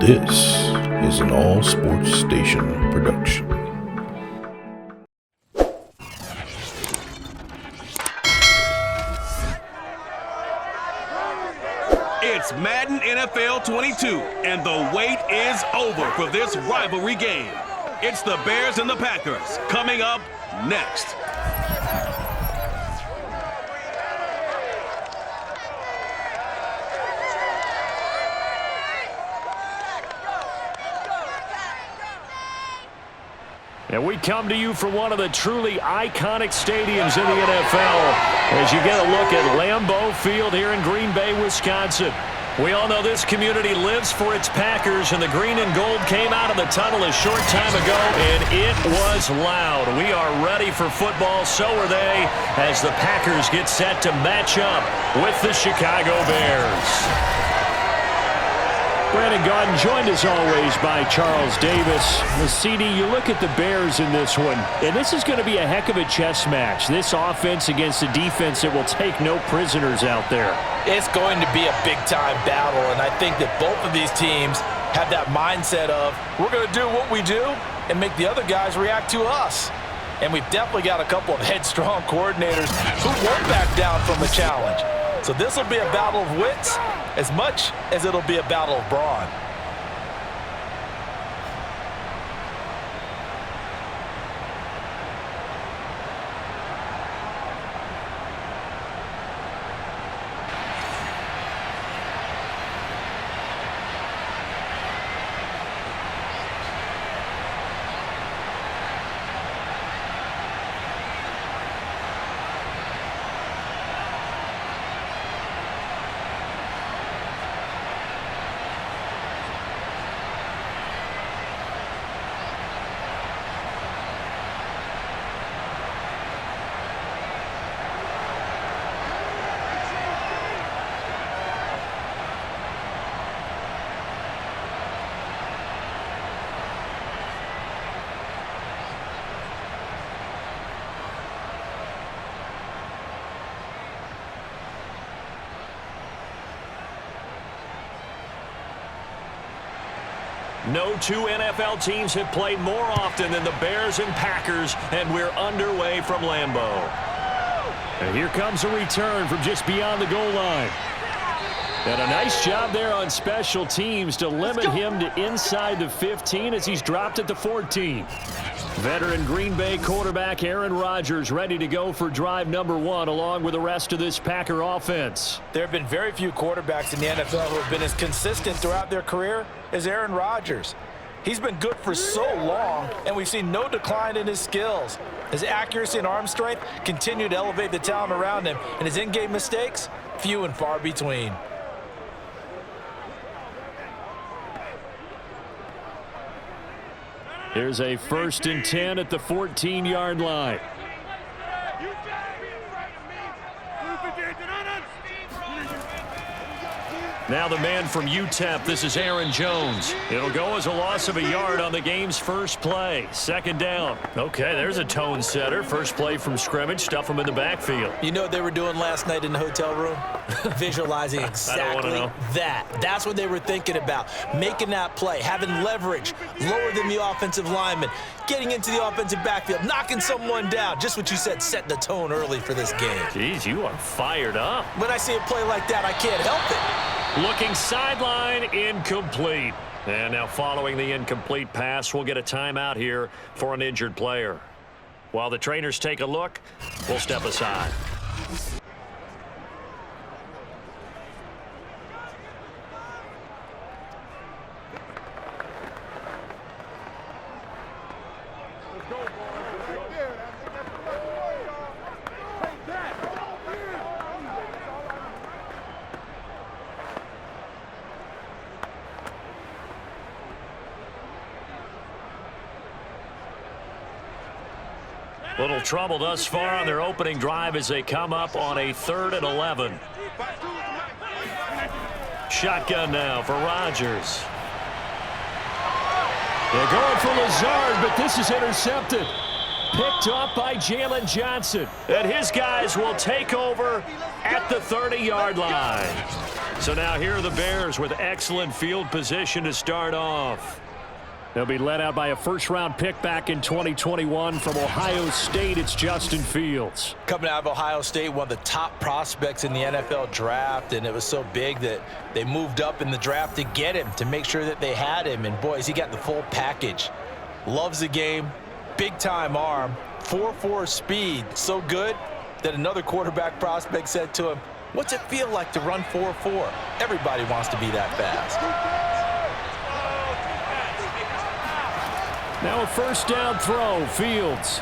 This is an AllSportsStation production. It's Madden NFL 22, and the wait is over for this rivalry game. It's the Bears and the Packers coming up next. And we come to you from one of the truly iconic stadiums in the NFL as you get a look at Lambeau Field here in Green Bay, Wisconsin. We all know this community lives for its Packers, and the green and gold came out of the tunnel a short time ago, and it was loud. We are ready for football, so are they, as the Packers get set to match up with the Chicago Bears. Brandon Gaudin joined as always by Charles Davis. The CD, you look at the Bears in this one, and this is going to be a heck of a chess match. This offense against a defense that will take no prisoners out there. It's going to be a big-time battle, and I think that both of these teams have that mindset of, we're going to do what we do and make the other guys react to us. And we've definitely got a couple of headstrong coordinators who won't back down from the challenge. So this will be a battle of wits as much as it'll be a battle of brawn. No two NFL teams have played more often than the Bears and Packers, and we're underway from Lambeau. And here comes a return from just beyond the goal line. And a nice job there on special teams to limit him to inside the 15 as he's dropped at the 14. Veteran Green Bay quarterback Aaron Rodgers ready to go for drive number one along with the rest of this Packer offense. There have been very few quarterbacks in the NFL who have been as consistent throughout their career as Aaron Rodgers. He's been good for so long, and we've seen no decline in his skills. His accuracy and arm strength continue to elevate the talent around him, and his in-game mistakes, few and far between. Here's a 1st and 10 at the 14-yard line. Now the man from UTEP, this is Aaron Jones. It'll go as a loss of a yard on the game's first play. 2nd down. Okay, there's a tone setter. First play from scrimmage, stuff him in the backfield. You know what they were doing last night in the hotel room? Visualizing exactly that. That's what they were thinking about. Making that play, having leverage, lower than the offensive lineman, getting into the offensive backfield, knocking someone down. Just what you said, set the tone early for this game. Jeez, you are fired up. When I see a play like that, I can't help it. Looking sideline, incomplete. And now following the incomplete pass, we'll get a timeout here for an injured player. While the trainers take a look, we'll step aside. Little trouble thus far on their opening drive as they come up on a 3rd and 11. Shotgun now for Rodgers. They're going for Lazard, but this is intercepted. Picked up by Jalen Johnson. And his guys will take over at the 30-yard line. So now here are the Bears with excellent field position to start off. They'll be led out by a first-round pick back in 2021 from Ohio State. It's Justin Fields. Coming out of Ohio State, one of the top prospects in the NFL draft, and it was so big that they moved up in the draft to get him, to make sure that they had him. And, boys, he got the full package. Loves the game, big-time arm, 4.4 speed, so good that another quarterback prospect said to him, "What's it feel like to run 4.4? Everybody wants to be that fast." Now a first down throw, Fields.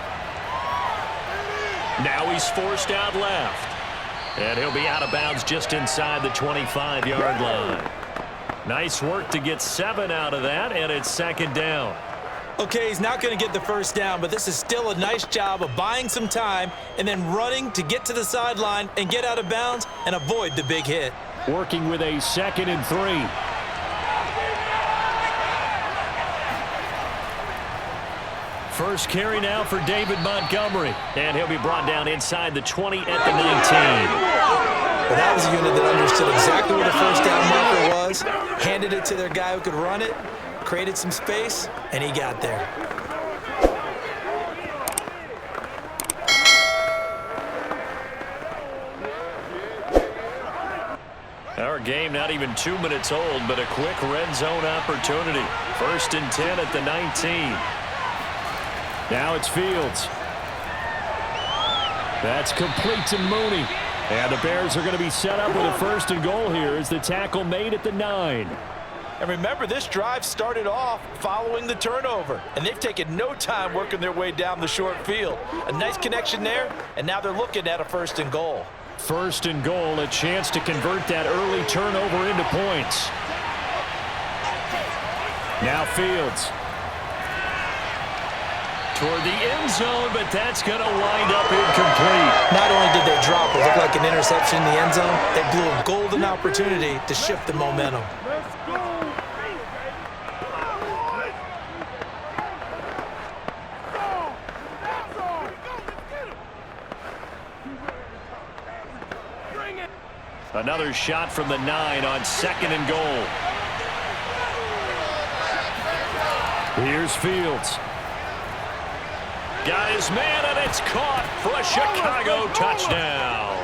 Now he's forced out left. And he'll be out of bounds just inside the 25-yard line. Nice work to get 7 out of that, and it's second down. Okay, he's not going to get the first down, but this is still a nice job of buying some time and then running to get to the sideline and get out of bounds and avoid the big hit. Working with a 2nd and 3. First carry now for David Montgomery. And he'll be brought down inside the 20 at the 19. Well, that was a unit that understood exactly where the first down marker was, handed it to their guy who could run it, created some space, and he got there. Our game not even 2 minutes old, but a quick red zone opportunity. 1st and 10 at the 19. Now it's Fields. That's complete to Mooney. And the Bears are going to be set up with a 1st and goal here as the tackle made at the 9. And remember, this drive started off following the turnover, and they've taken no time working their way down the short field. A nice connection there, and now they're looking at a 1st and goal. 1st and goal, a chance to convert that early turnover into points. Now Fields. Toward the end zone, but that's going to wind up incomplete. Not only did they drop what looked like an interception in the end zone, they blew a golden opportunity to shift the momentum. Another shot from the 9 on 2nd and goal. Here's Fields. Got his man, and it's caught for a Chicago touchdown.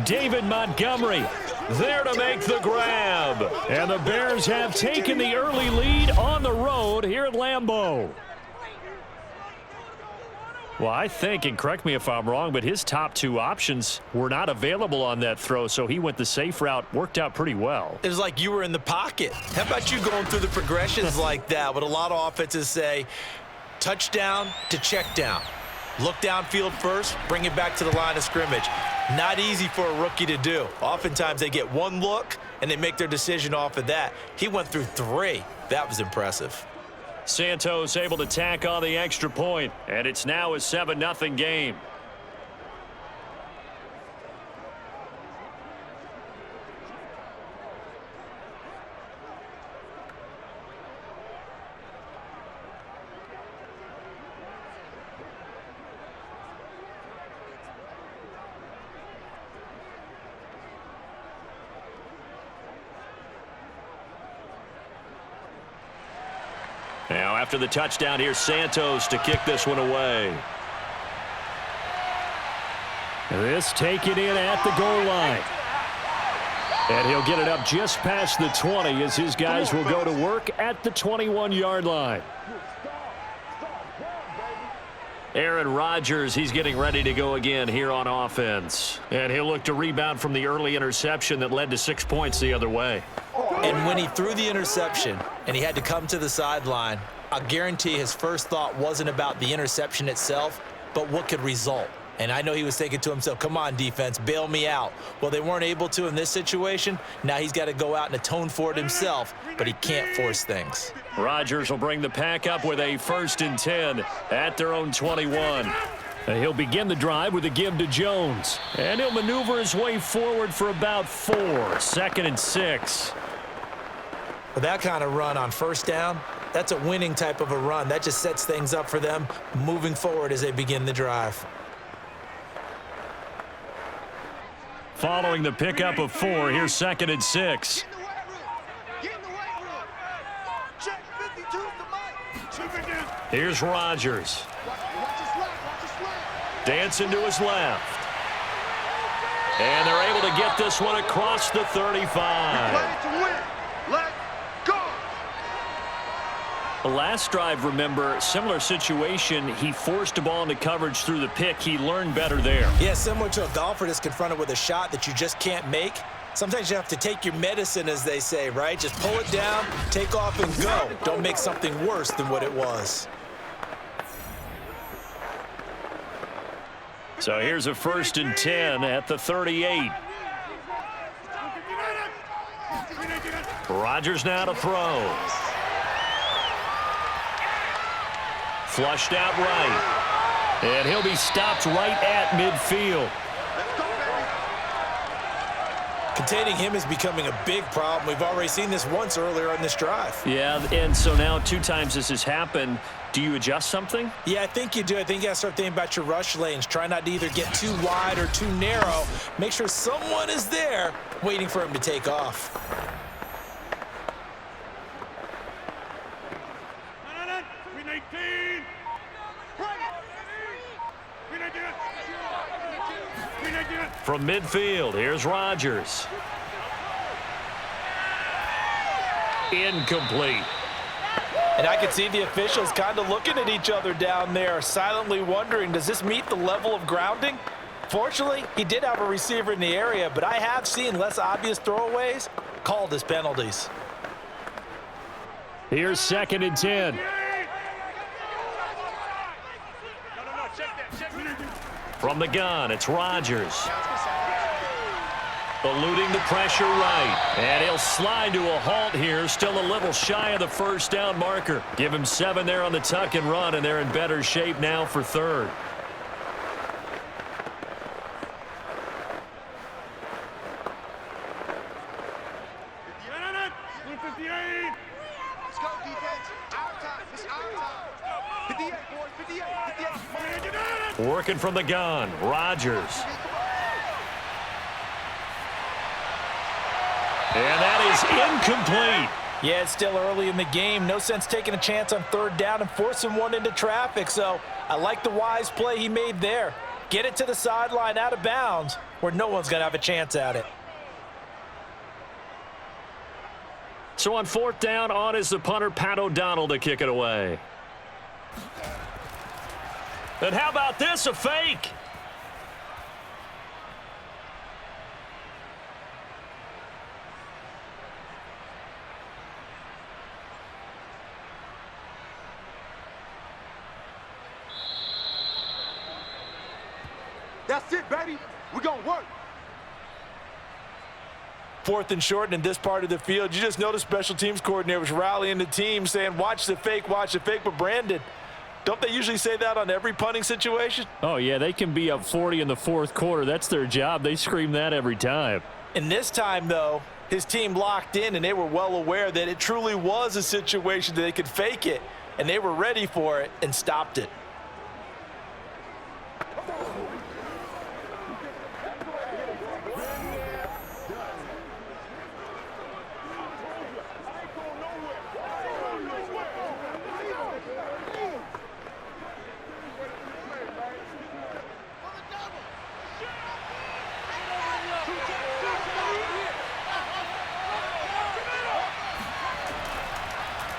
David Montgomery there to make the grab. And the Bears have taken the early lead on the road here at Lambeau. Well, I think, and correct me if I'm wrong, but his top 2 options were not available on that throw, so he went the safe route. Worked out pretty well. It was like you were in the pocket. How about you going through the progressions like that? What a lot of offenses say, touchdown to check down. Look downfield first, bring it back to the line of scrimmage. Not easy for a rookie to do. Oftentimes they get one look and they make their decision off of that. He went through 3. That was impressive. Santos able to tack on the extra point, and it's now a 7-0 game. Now, after the touchdown, here's Santos to kick this one away. This taken in at the goal line. And he'll get it up just past the 20 as his guys will go to work at the 21-yard line. Aaron Rodgers, he's getting ready to go again here on offense. And he'll look to rebound from the early interception that led to 6 points the other way. And when he threw the interception and he had to come to the sideline, I guarantee his first thought wasn't about the interception itself, but what could result. And I know he was thinking to himself, come on, defense, bail me out. Well, they weren't able to in this situation. Now he's got to go out and atone for it himself, but he can't force things. Rodgers will bring the pack up with a 1st and 10 at their own 21. He'll begin the drive with a give to Jones. And he'll maneuver his way forward for about 4. 2nd and 6. With that kind of run on first down, that's a winning type of a run. That just sets things up for them moving forward as they begin the drive. following the pickup of 4. Here's 2nd and 6. Here's Rodgers. Dancing to his left. And they're able to get this one across the 35. The last drive, remember, similar situation. He forced a ball into coverage through the pick. He learned better there. Yeah, similar to a golfer that's confronted with a shot that you just can't make. Sometimes you have to take your medicine, as they say, right? Just pull it down, take off, and go. Don't make something worse than what it was. So here's a 1st and 10 at the 38. Rodgers now to throw. Flushed out right. And he'll be stopped right at midfield. Containing him is becoming a big problem. We've already seen this once earlier in this drive. Yeah, and so now 2 times this has happened. Do you adjust something? Yeah, I think you do. I think you got to start thinking about your rush lanes. Try not to either get too wide or too narrow. Make sure someone is there waiting for him to take off. From midfield, here's Rodgers. Incomplete. And I can see the officials kind of looking at each other down there, silently wondering, does this meet the level of grounding? Fortunately, he did have a receiver in the area, but I have seen less obvious throwaways called as penalties. Here's 2nd and 10. From the gun, it's Rodgers. Eluding the pressure right. And he'll slide to a halt here. Still a little shy of the 1st down marker. Give him 7 there on the tuck and run, and they're in better shape now for 3rd. Let's go, defense. Our time. It's our time. 58, boys. 58. Working from the gun, Rodgers. And that is incomplete. Yeah, it's still early in the game. No sense taking a chance on 3rd down and forcing one into traffic. So I like the wise play he made there. Get it to the sideline out of bounds where no one's going to have a chance at it. So on 4th down, on is the punter, Pat O'Donnell, to kick it away. And how about this, a fake? That's it, baby. We're going to work. 4th and short, and in this part of the field, you just notice special teams coordinators rallying the team, saying, watch the fake, but Brandon, don't they usually say that on every punting situation? Oh, yeah, they can be up 40 in the 4th quarter. That's their job. They scream that every time. And this time, though, his team locked in, and they were well aware that it truly was a situation that they could fake it, and they were ready for it and stopped it.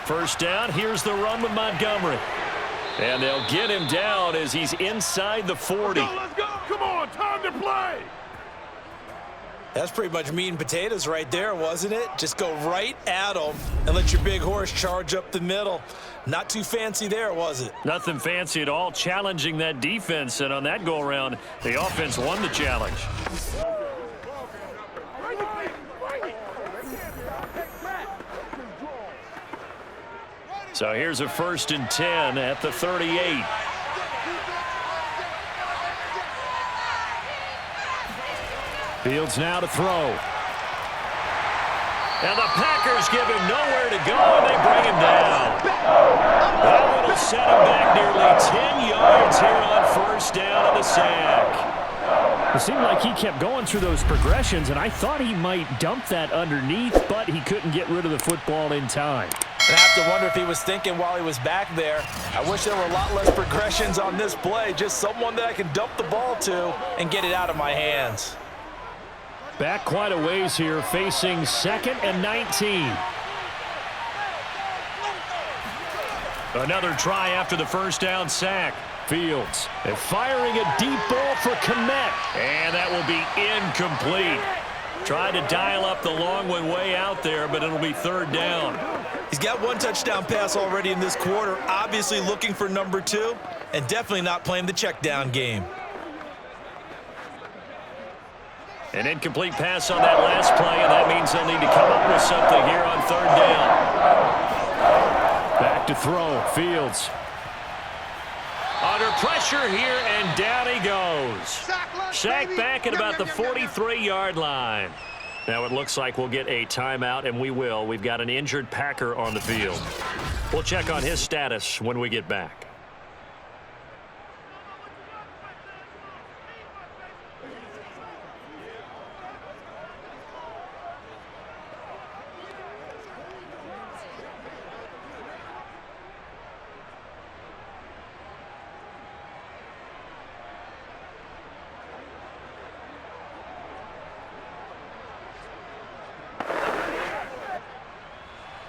First down, here's the run with Montgomery. And they'll get him down as he's inside the 40. Let's go. Come on, time to play. That's pretty much meat and potatoes right there, wasn't it? Just go right at him and let your big horse charge up the middle. Not too fancy there, was it? Nothing fancy at all, challenging that defense. And on that go-around, the offense won the challenge. So here's a 1st and 10 at the 38. Fields now to throw. And the Packers give him nowhere to go, and they bring him down. That will set him back nearly 10 yards here on 1st down on the sack. It seemed like he kept going through those progressions, and I thought he might dump that underneath, but he couldn't get rid of the football in time. I have to wonder if he was thinking while he was back there, I wish there were a lot less progressions on this play, just someone that I can dump the ball to and get it out of my hands. Back quite a ways here, facing 2nd and 19. Another try after the first down sack. Fields and firing a deep ball for Komet, and that will be incomplete. Tried to dial up the long one way out there, but it'll be 3rd down. He's got 1 touchdown pass already in this quarter, obviously looking for number 2, and definitely not playing the check down game. An incomplete pass on that last play, and that means they'll need to come up with something here on 3rd down. Back to throw, Fields. Under pressure here, and down he goes. Sacked back at about the 43-yard line. Now it looks like we'll get a timeout, and we will. We've got an injured Packer on the field. We'll check on his status when we get back.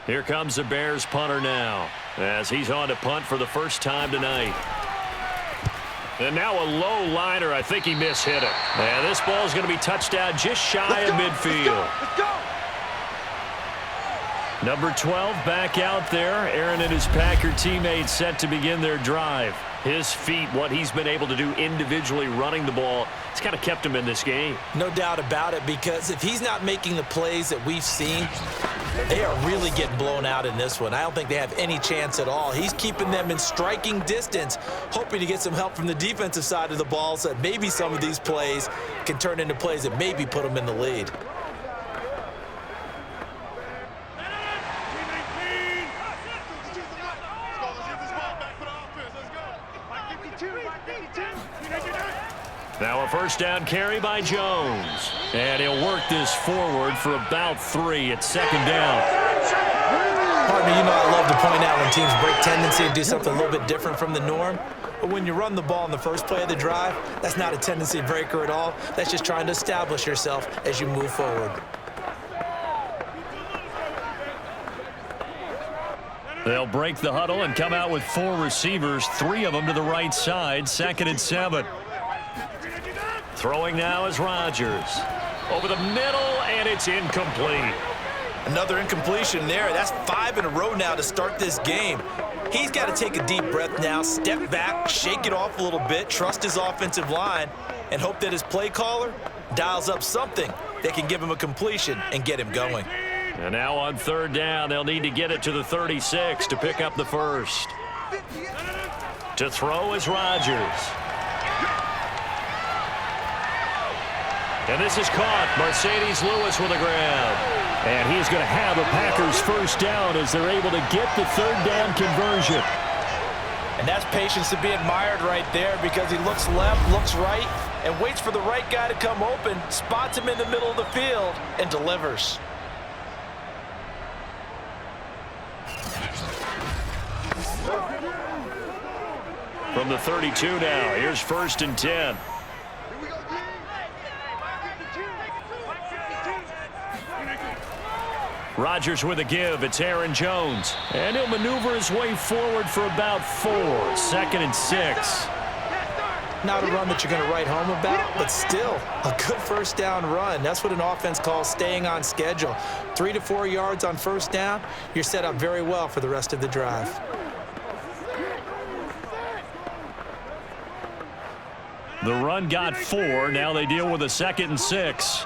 Here comes the Bears punter now, as he's on to punt for the first time tonight. And now a low liner. I think he mishit it. And this ball is going to be touchdown just shy of midfield. Let's go. Number 12 back out there. Aaron and his Packer teammates set to begin their drive. His feet, what he's been able to do individually running the ball, it's kind of kept him in this game. No doubt about it, because if he's not making the plays that we've seen, they are really getting blown out in this one. I don't think they have any chance at all. He's keeping them in striking distance, hoping to get some help from the defensive side of the ball so that maybe some of these plays can turn into plays that maybe put them in the lead. Now a first down carry by Jones. And he'll work this forward for about 3 at 2nd down. Partner, you know I love to point out when teams break tendency and do something a little bit different from the norm. But when you run the ball in the first play of the drive, that's not a tendency breaker at all. That's just trying to establish yourself as you move forward. They'll break the huddle and come out with 4 receivers, 3 of them to the right side, 2nd and 7. Throwing now is Rodgers. Over the middle, and it's incomplete. Another incompletion there. That's 5 in a row now to start this game. He's got to take a deep breath now, step back, shake it off a little bit, trust his offensive line, and hope that his play caller dials up something that can give him a completion and get him going. And now on 3rd down, they'll need to get it to the 36 to pick up the first. To throw is Rodgers. And this is caught. Mercedes Lewis with a grab. And he's going to have a Packers first down as they're able to get the 3rd down conversion. And that's patience to be admired right there, because he looks left, looks right, and waits for the right guy to come open, spots him in the middle of the field, and delivers. From the 32 now, here's 1st and 10. Rodgers with a give. It's Aaron Jones. And he'll maneuver his way forward for about 4. 2nd and 6. Not a run that you're going to write home about, but still a good first down run. That's what an offense calls staying on schedule. 3 to 4 yards on first down, you're set up very well for the rest of the drive. The run got 4. Now they deal with a 2nd and 6.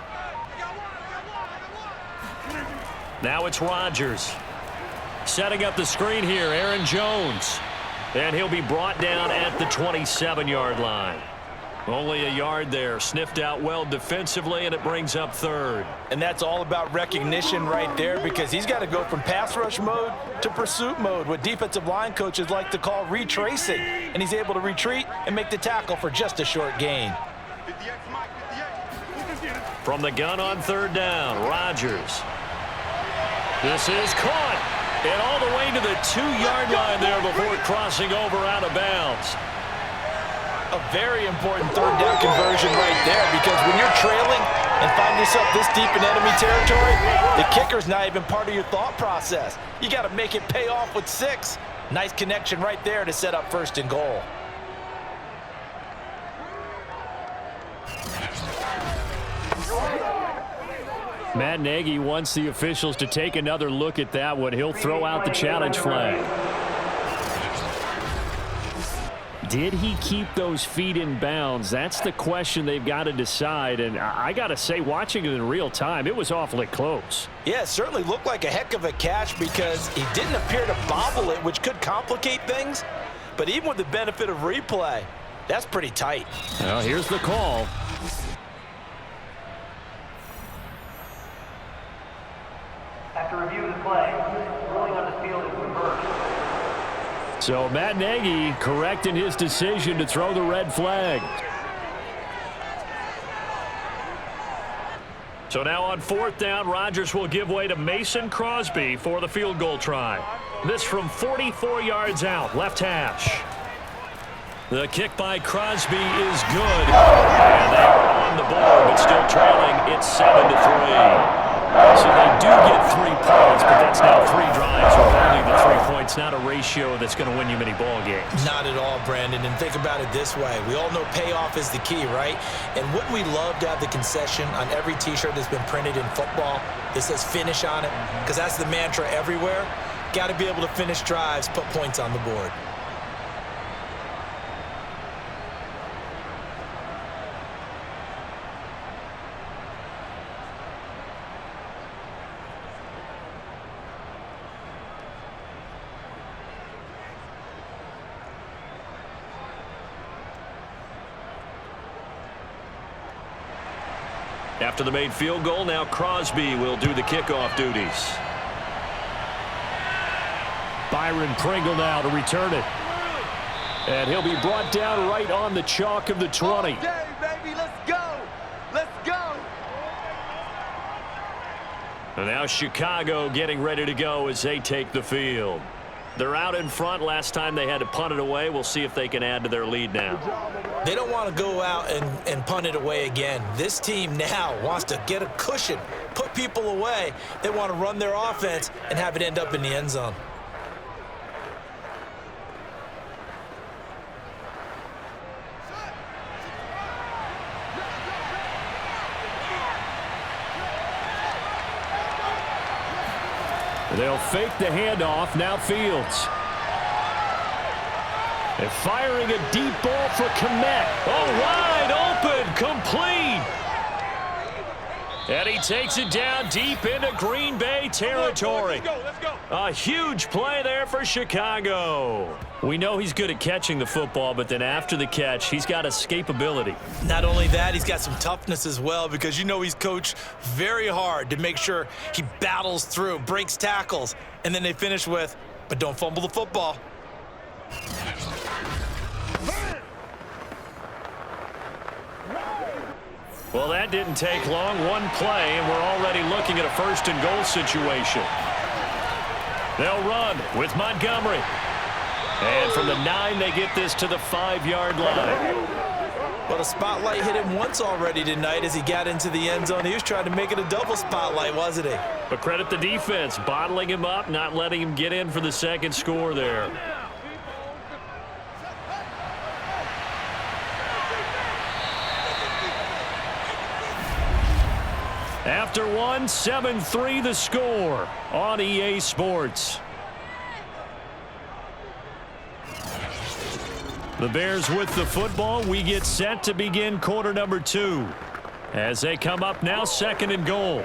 Now it's Rodgers. Setting up the screen here, Aaron Jones. And he'll be brought down at the 27-yard line. Only a yard there. Sniffed out well defensively, and it brings up 3rd. And that's all about recognition right there, because he's got to go from pass rush mode to pursuit mode, what defensive line coaches like to call retracing. And he's able to retreat and make the tackle for just a short gain. 50X Mike, 50X. From the gun on third down, Rodgers. This is caught. And all the way to the 2-yard line there before crossing over out of bounds. A very important third down conversion right there, because when you're trailing and find yourself this deep in enemy territory, the kicker's not even part of your thought process. You got to make it pay off with 6. Nice connection right there to set up 1st and goal. Matt Nagy wants the officials to take another look at that one. He'll throw out the challenge flag. Did he keep those feet in bounds? That's the question they've got to decide. And I got to say, watching it in real time, it was awfully close. Yeah, it certainly looked like a heck of a catch because he didn't appear to bobble it, which could complicate things. But even with the benefit of replay, that's pretty tight. Well, here's the call. After reviewing the play, ruling on the field is reversed. So Matt Nagy correct in his decision to throw the red flag. So now on 4th down, Rodgers will give way to Mason Crosby for the field goal try. This from 44 yards out, left hash. The kick by Crosby is good. And they are on the board, but still trailing. It's 7-3. So they do get 3 points, but that's now 3 drives with only the 3 points. Not a ratio that's going to win you many ball games. Not at all, Brandon. And think about it this way. We all know payoff is the key, right? And wouldn't we love to have the concession on every T-shirt that's been printed in football that says finish on it? Because that's the mantra everywhere. Got to be able to finish drives, put points on the board. After the made field goal, now Crosby will do the kickoff duties. Byron Pringle now to return it. And he'll be brought down right on the chalk of the 20. Okay, baby, let's go. Let's go. And now Chicago getting ready to go as they take the field. They're out in front. Last time they had to punt it away. We'll see if they can add to their lead now. They don't want to go out and punt it away again. This team now wants to get a cushion, put people away. They want to run their offense and have it end up in the end zone. They'll fake the handoff. Now Fields. They're firing a deep ball for Kmet. Oh, wide open, complete. And he takes it down deep into Green Bay territory. Let's go. A huge play there for Chicago. We know he's good at catching the football, but then after the catch, he's got escapability. Not only that, he's got some toughness as well, because you know he's coached very hard to make sure he battles through, breaks tackles, and then they finish with, but don't fumble the football. Well, that didn't take long. One play, and we're already looking at a 1st and goal situation. They'll run with Montgomery. And from the 9, they get this to the 5-yard line. Well, the spotlight hit him once already tonight as he got into the end zone. He was trying to make it a double spotlight, wasn't he? But credit the defense, bottling him up, not letting him get in for the 2nd score there. After 7-3 the score on EA Sports. The Bears with the football. We get set to begin quarter number 2. As they come up now, 2nd and goal.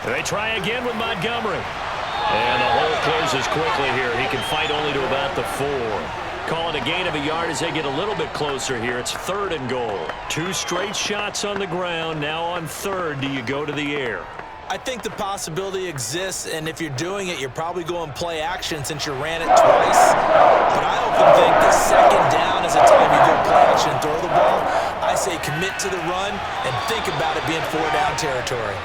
They try again with Montgomery. And the hole closes quickly here. He can fight only to about the 4. Call it a gain of a yard as they get a little bit closer here. It's 3rd and goal. 2 straight shots on the ground. Now on 3rd, do you go to the air? I think the possibility exists, and if you're doing it, you're probably going play action since you ran it twice. But I often think that 2nd down is a time you go play action and throw the ball. I say commit to the run and think about it being 4-down territory.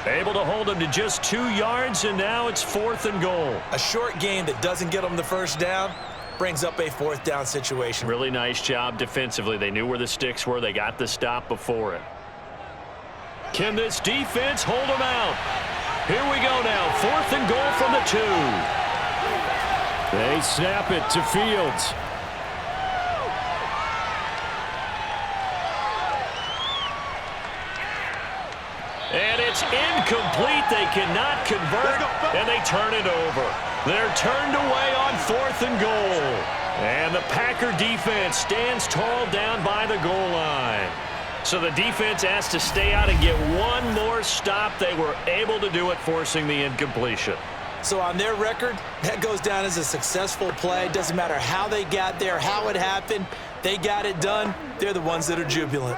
Able to hold him to just 2 yards, and now it's 4th and goal. A short game that doesn't get them the first down brings up a 4th down situation. Really nice job defensively. They knew where the sticks were. They got the stop before it. Can this defense hold them out? Here we go now. 4th and goal from the 2. They snap it to Fields. And it's incomplete. They cannot convert, and they turn it over. They're turned away on 4th and goal. And the Packer defense stands tall down by the goal line. So the defense has to stay out and get one more stop. They were able to do it, forcing the incompletion. So on their record, that goes down as a successful play. Doesn't matter how they got there, how it happened. They got it done. They're the ones that are jubilant.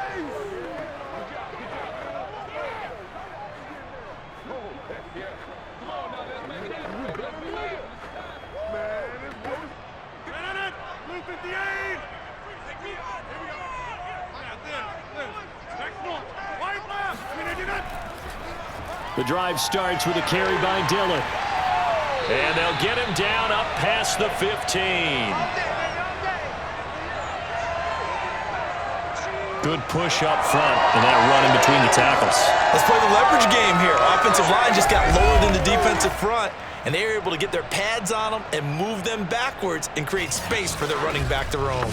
The drive starts with a carry by Dillon. And they'll get him down up past the 15. Good push up front and that run in between the tackles. Let's play the leverage game here. Offensive line just got lower than the defensive front, and they were able to get their pads on them and move them backwards and create space for their running back to roam.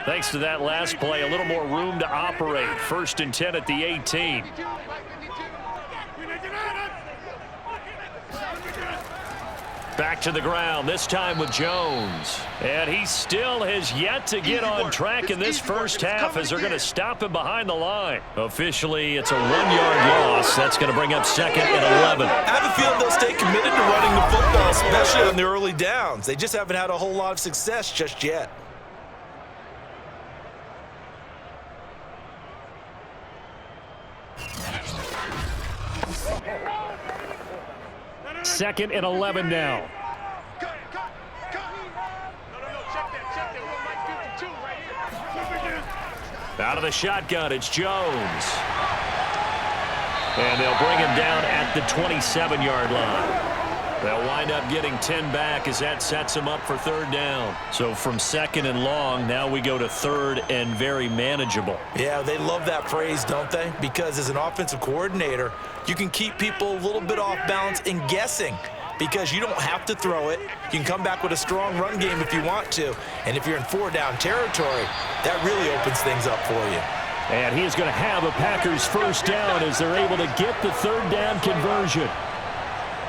Thanks to that last play, a little more room to operate. 1st and 10 at the 18. Back to the ground, this time with Jones. And he still has yet to get on track in this first half as they're going to stop him behind the line. Officially, it's a 1-yard loss. That's going to bring up 2nd and 11. I have a feeling they'll stay committed to running the football, especially on the early downs. They just haven't had a whole lot of success just yet. Second and 11 now. Out of the shotgun, it's Jones. And they'll bring him down at the 27-yard line. They'll wind up getting 10 back as that sets him up for 3rd down. So from 2nd and long, now we go to 3rd and very manageable. Yeah, they love that phrase, don't they? Because as an offensive coordinator, you can keep people a little bit off balance and guessing because you don't have to throw it. You can come back with a strong run game if you want to. And if you're in 4-down territory, that really opens things up for you. And he is going to have a Packers 1st down as they're able to get the 3rd down conversion.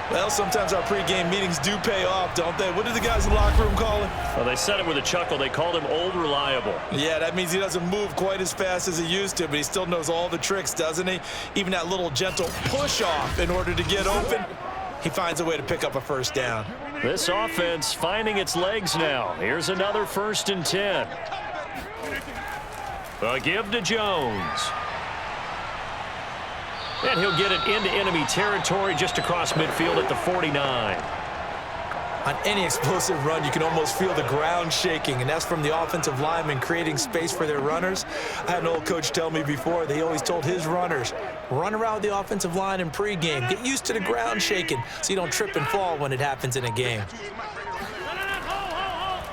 Well, sometimes our pregame meetings do pay off, don't they? What did the guys in the locker room call him? Well, they said it with a chuckle. They called him Old Reliable. Yeah, that means he doesn't move quite as fast as he used to, but he still knows all the tricks, doesn't he? Even that little gentle push-off in order to get open, he finds a way to pick up a 1st down. This offense finding its legs now. Here's another 1st and 10. A give to Jones. And he'll get it into enemy territory just across midfield at the 49. On any explosive run, you can almost feel the ground shaking, and that's from the offensive linemen creating space for their runners. I had an old coach tell me before, they always told his runners, run around the offensive line in pregame. Get used to the ground shaking so you don't trip and fall when it happens in a game.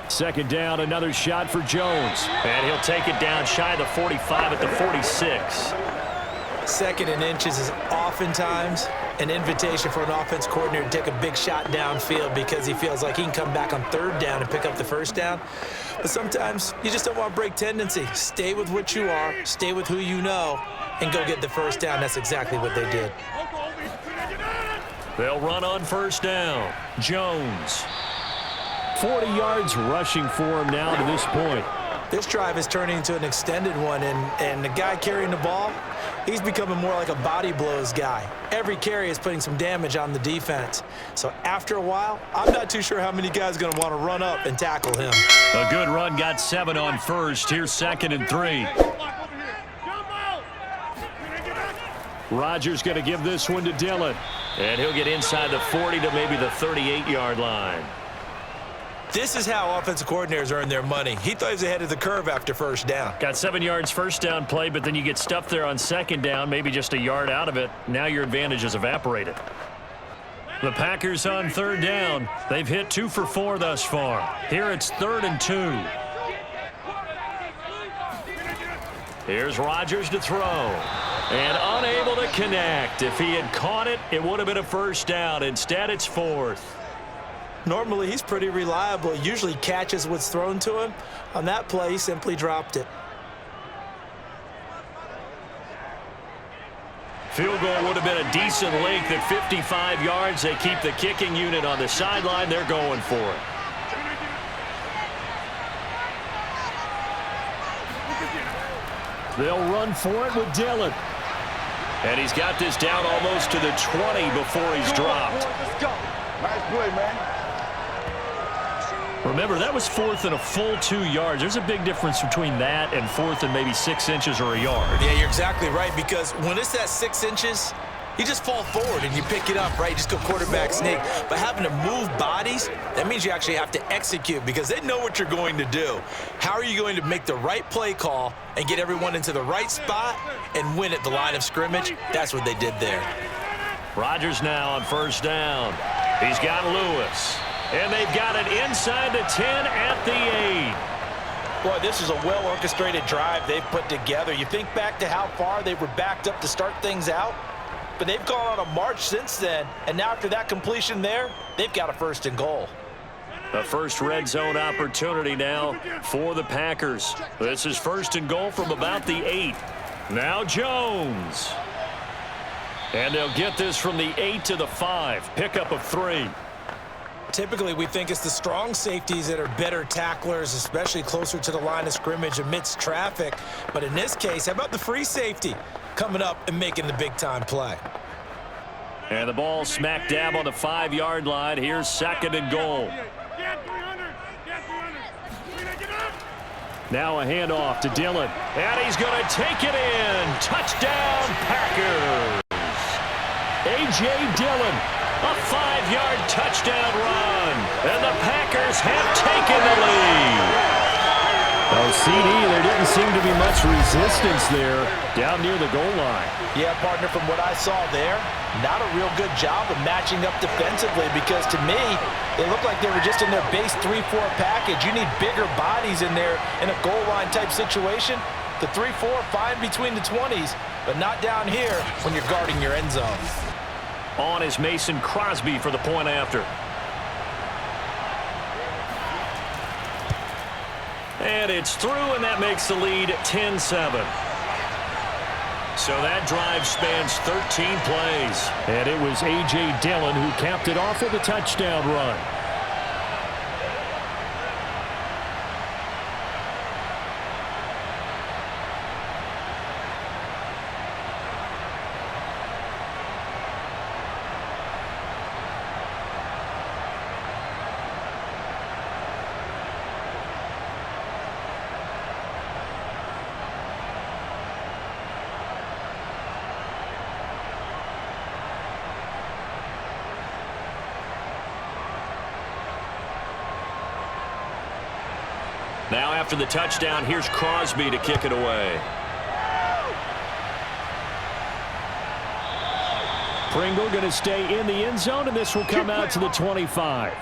2nd down, another shot for Jones. And he'll take it down shy of the 45 at the 46. 2nd and inches is oftentimes an invitation for an offense coordinator to take a big shot downfield because he feels like he can come back on 3rd down and pick up the 1st down. But sometimes you just don't want to break tendency. Stay with what you are, stay with who you know, and go get the 1st down. That's exactly what they did. They'll run on 1st down. Jones. 40 yards rushing for him now to this point. This drive is turning into an extended one, and the guy carrying the ball, he's becoming more like a body blows guy. Every carry is putting some damage on the defense. So after a while, I'm not too sure how many guys are going to want to run up and tackle him. A good run got 7 on first. Here's 2nd and 3. Rodgers going to give this one to Dillon. And he'll get inside the 40 to maybe the 38-yard line. This is how offensive coordinators earn their money. He thought he was ahead of the curve after first down. Got 7 yards first down play, but then you get stuffed there on 2nd down, maybe just a yard out of it. Now your advantage is evaporated. The Packers on 3rd down. They've hit 2 for 4 thus far. Here it's 3rd and 2. Here's Rodgers to throw. And unable to connect. If he had caught it, it would have been a first down. Instead, it's 4th. Normally, he's pretty reliable. He usually catches what's thrown to him. On that play, he simply dropped it. Field goal would have been a decent length at 55 yards. They keep the kicking unit on the sideline. They're going for it. They'll run for it with Dillon. And he's got this down almost to the 20 before he's dropped. Let's go. Nice play, man. Remember, that was 4th and a full 2 yards. There's a big difference between that and 4th and maybe 6 inches or a yard. Yeah, you're exactly right, because when it's that 6 inches, you just fall forward and you pick it up, right? You just go quarterback sneak. But having to move bodies, that means you actually have to execute because they know what you're going to do. How are you going to make the right play call and get everyone into the right spot and win at the line of scrimmage? That's what they did there. Rodgers now on 1st down. He's got Lewis. And they've got it inside the 10 at the 8. Boy, this is a well-orchestrated drive they've put together. You think back to how far they were backed up to start things out, but they've gone on a march since then, and now after that completion there, they've got a 1st and goal. The first red zone opportunity now for the Packers. This is 1st and goal from about the 8. Now Jones. And they'll get this from the 8 to the 5. Pickup of 3. Typically, we think it's the strong safeties that are better tacklers, especially closer to the line of scrimmage amidst traffic. But in this case, how about the free safety coming up and making the big-time play? And the ball smack dab on the 5-yard line. Here's 2nd and goal. Now a handoff to Dillon. And he's going to take it in. Touchdown, Packers. A.J. Dillon. A 5-yard touchdown run. And the Packers have taken the lead. Oh, CD, there didn't seem to be much resistance there down near the goal line. Yeah, partner, from what I saw there, not a real good job of matching up defensively because to me, they looked like they were just in their base 3-4 package. You need bigger bodies in there in a goal line type situation. The 3-4, fine between the 20s, but not down here when you're guarding your end zone. On is Mason Crosby for the point after. And it's through, and that makes the lead 10-7. So that drive spans 13 plays. And it was A.J. Dillon who capped it off with a touchdown run. Now after the touchdown, here's Crosby to kick it away. Pringle going to stay in the end zone, and this will come out to the 25.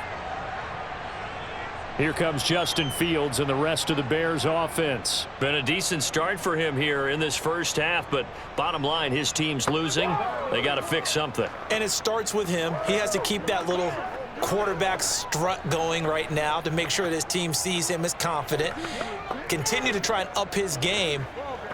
Here comes Justin Fields and the rest of the Bears offense. Been a decent start for him here in this first half, but bottom line, his team's losing. They got to fix something. And it starts with him. He has to keep that little quarterback strut going right now to make sure that his team sees him as confident. Continue to try and up his game,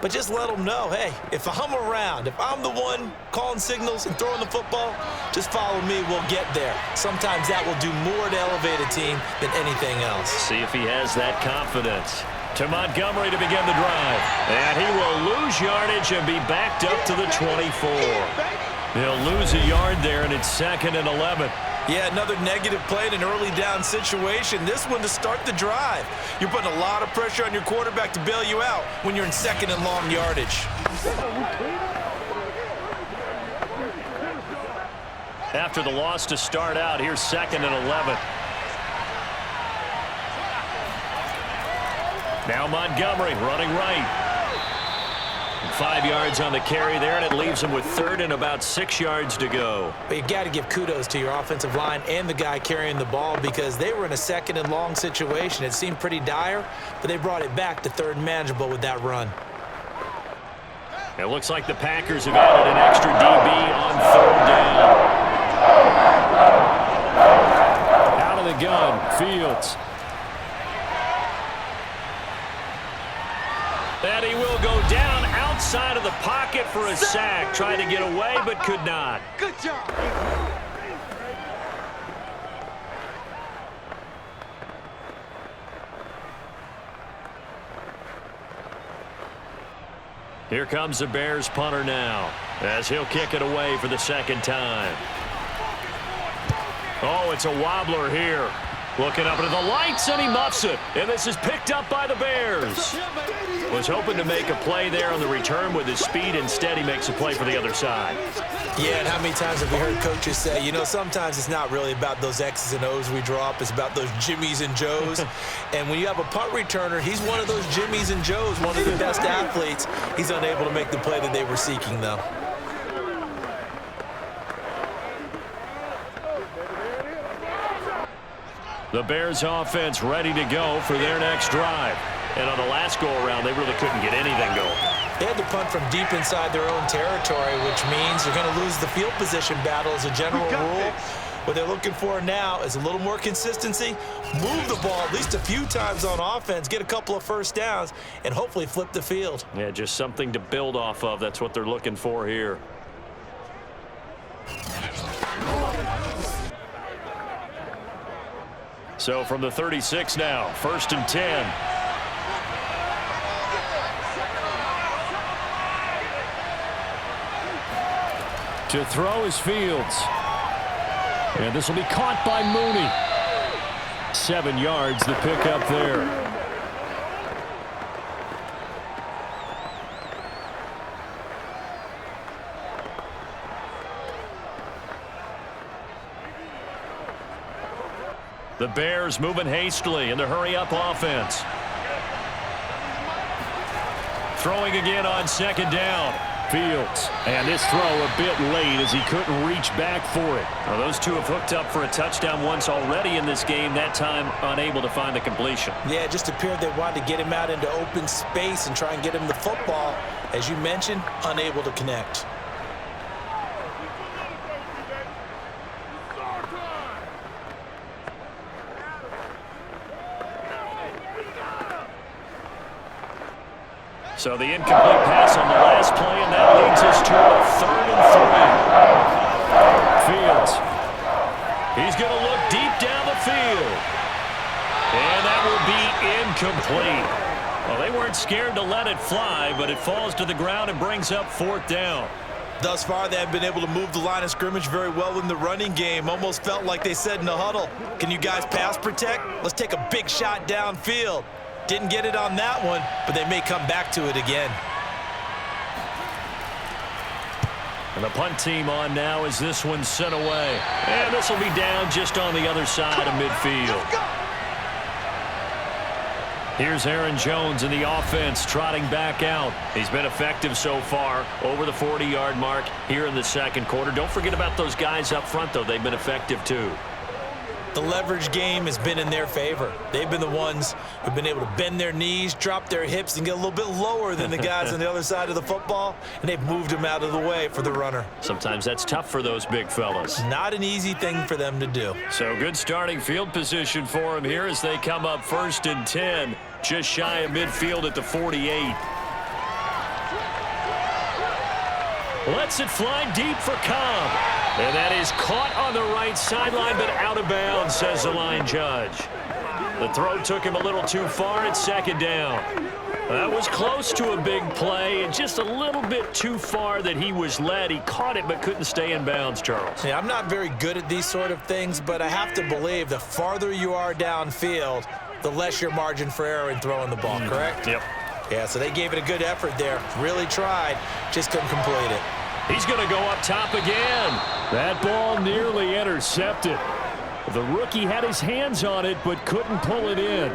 but just let him know, hey, if I'm around, if I'm the one calling signals and throwing the football, just follow me, we'll get there. Sometimes that will do more to elevate a team than anything else. See if he has that confidence. To Montgomery to begin the drive. And he will lose yardage and be backed up to the 24. He'll lose a yard there, and it's 2nd and 11. Yeah, another negative play in an early down situation. This one to start the drive. You're putting a lot of pressure on your quarterback to bail you out when you're in 2nd and long yardage. After the loss to start out, here's 2nd and 11. Now Montgomery running right. 5 yards on the carry there, and it leaves him with 3rd and about 6 yards to go. But you got to give kudos to your offensive line and the guy carrying the ball because they were in a 2nd and long situation. It seemed pretty dire, but they brought it back to 3rd and manageable with that run. It looks like the Packers have added an extra DB on 3rd down. Out of the gun, Fields. And he will go down outside of the pocket for a sack. Tried to get away, but could not. Good job. Here comes the Bears punter now, as he'll kick it away for the 2nd time. Oh, it's a wobbler here. Looking up into the lights, and he muffs it. And this is picked up by the Bears. Was hoping to make a play there on the return with his speed. Instead, he makes a play for the other side. Yeah, and how many times have we heard coaches say, you know, sometimes it's not really about those X's and O's we drop. It's about those Jimmies and Joes. And when you have a punt returner, he's one of those Jimmies and Joes, one of the best athletes. He's unable to make the play that they were seeking, though. The Bears offense ready to go for their next drive. And on the last go-around, they really couldn't get anything going. They had to punt from deep inside their own territory, which means they're going to lose the field position battle as a general rule. What they're looking for now is a little more consistency, move the ball at least a few times on offense, get a couple of first downs, and hopefully flip the field. Yeah, just something to build off of. That's what they're looking for here. So from the 36 now, 1st and 10. To throw is Fields. And this will be caught by Mooney. 7 yards, the pickup there. The Bears moving hastily in the hurry-up offense. Throwing again on 2nd down. Fields. And this throw a bit late as he couldn't reach back for it. Well, those two have hooked up for a touchdown once already in this game, that time unable to find the completion. Yeah, it just appeared they wanted to get him out into open space and try and get him the football. As you mentioned, unable to connect. So the incomplete pass on the last play, and that leads us to a 3rd and 3. Fields. He's going to look deep down the field. And that will be incomplete. Well, they weren't scared to let it fly, but it falls to the ground and brings up 4th down. Thus far, they have been able to move the line of scrimmage very well in the running game. Almost felt like they said in the huddle, can you guys pass protect? Let's take a big shot downfield. Didn't get it on that one, but they may come back to it again. And the punt team on now as this one's sent away. And this will be down just on the other side of midfield. Here's Aaron Jones in the offense trotting back out. He's been effective so far, over the 40-yard mark here in the 2nd quarter. Don't forget about those guys up front, though. They've been effective, too. The leverage game has been in their favor. They've been the ones who've been able to bend their knees, drop their hips, and get a little bit lower than the guys on the other side of the football, and they've moved them out of the way for the runner. Sometimes that's tough for those big fellas. Not an easy thing for them to do. So good starting field position for them here as they come up 1st and 10, just shy of midfield at the 48. Lets it fly deep for Cobb. And that is caught on the right sideline, but out of bounds, says the line judge. The throw took him a little too far at second down. That was close to a big play and just a little bit too far that he was led. He caught it but couldn't stay in bounds, Charles. Yeah, I'm not very good at these sort of things, but I have to believe the farther you are downfield, the less your margin for error in throwing the ball, correct? Yep. Yeah, so they gave it a good effort there. Really tried, just couldn't complete it. He's going to go up top again. That ball nearly intercepted. The rookie had his hands on it but couldn't pull it in.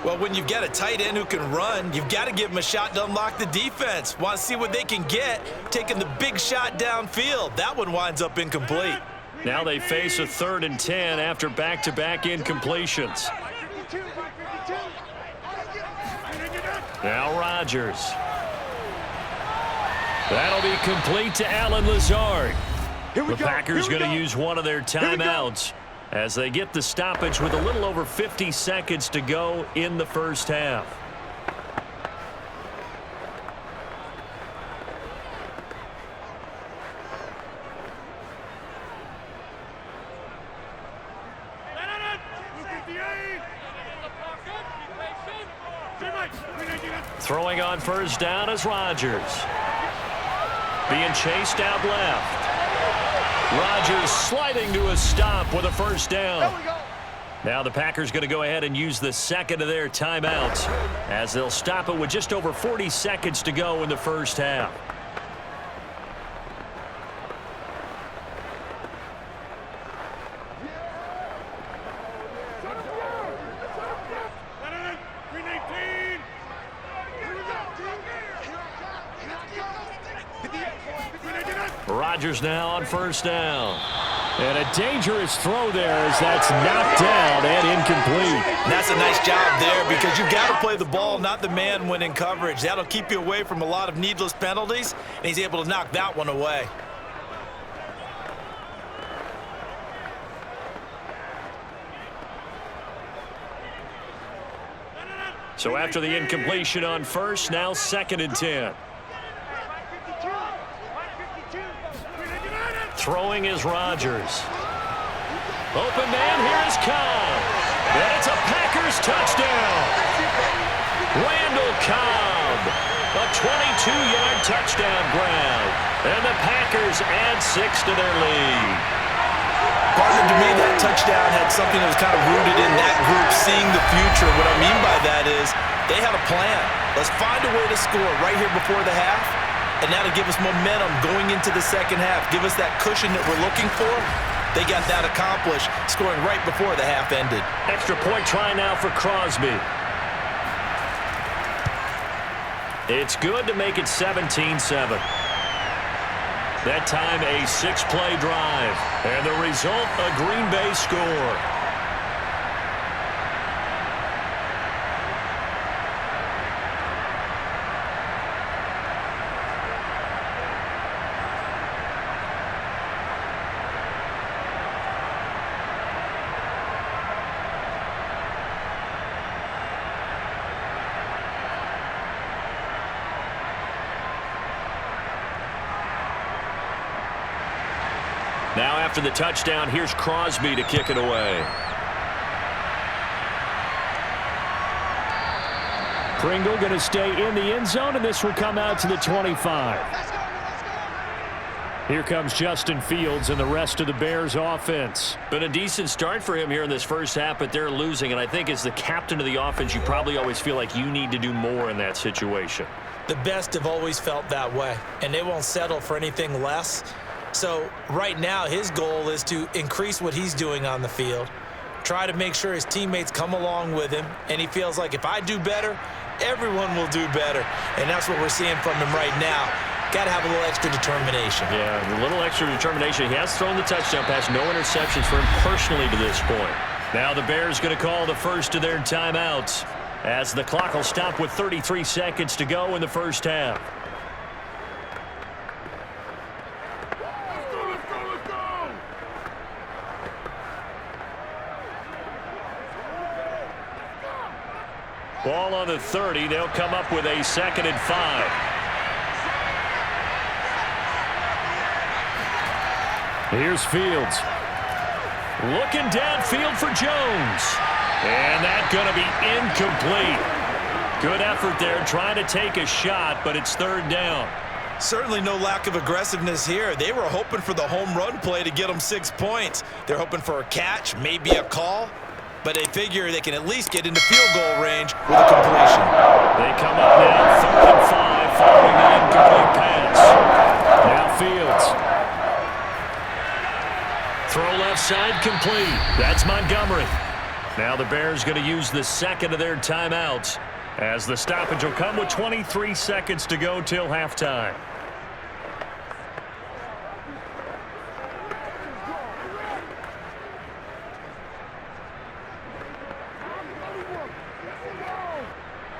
Well, when you've got a tight end who can run, you've got to give him a shot to unlock the defense. Want to see what they can get, taking the big shot downfield. That one winds up incomplete. Now they face a 3rd and 10 after back-to-back incompletions. Now Rodgers. That'll be complete to Alan Lazard. The Packers going to use one of their timeouts as they get the stoppage with a little over 50 seconds to go in the first half. Throwing on first down is Rodgers. Being chased out left. Rodgers sliding to a stop with a first down. Now the Packers going to go ahead and use the second of their timeouts as they'll stop it with just over 40 seconds to go in the first half. Rodgers now on first down. And a dangerous throw there as that's knocked down and incomplete. And that's a nice job there because you've got to play the ball, not the man when in coverage. That'll keep you away from a lot of needless penalties, and he's able to knock that one away. So after the incompletion on first, now 2nd and 10. Throwing is Rodgers. Open man, here is Cobb. And it's a Packers touchdown. Randall Cobb. A 22-yard touchdown grab. And the Packers add 6 to their lead. Partner, to me, that touchdown had something that was kind of rooted in that group seeing the future. What I mean by that is they had a plan. Let's find a way to score right here before the half. And that'll give us momentum going into the second half. Give us that cushion that we're looking for. They got that accomplished, scoring right before the half ended. Extra point try now for Crosby. It's good to make it 17-7. That time a 6-play drive. And the result, a Green Bay score. Now after the touchdown, here's Crosby to kick it away. Pringle going to stay in the end zone, and this will come out to the 25. Here comes Justin Fields and the rest of the Bears offense. Been a decent start for him here in this first half, but they're losing. And I think as the captain of the offense, you probably always feel like you need to do more in that situation. The best have always felt that way, and they won't settle for anything less. So right now his goal is to increase what he's doing on the field, try to make sure his teammates come along with him, and he feels like if I do better, everyone will do better. And that's what we're seeing from him right now. Got to have a little extra determination. Yeah, a little extra determination. He has thrown the touchdown pass, no interceptions for him personally to this point. Now the Bears going to call the first of their timeouts as the clock will stop with 33 seconds to go in the first half. Ball on the 30. They'll come up with a 2nd and 5. Here's Fields. Looking downfield for Jones. And that's going to be incomplete. Good effort there trying to take a shot, but it's third down. Certainly no lack of aggressiveness here. They were hoping for the home run play to get them 6 points. They're hoping for a catch, maybe a call, but they figure they can at least get into field goal range with a completion. They come up now 3rd and 5 following the incomplete pass. Now Fields. Throw left side complete. That's Montgomery. Now the Bears going to use the second of their timeouts, as the stoppage will come with 23 seconds to go till halftime.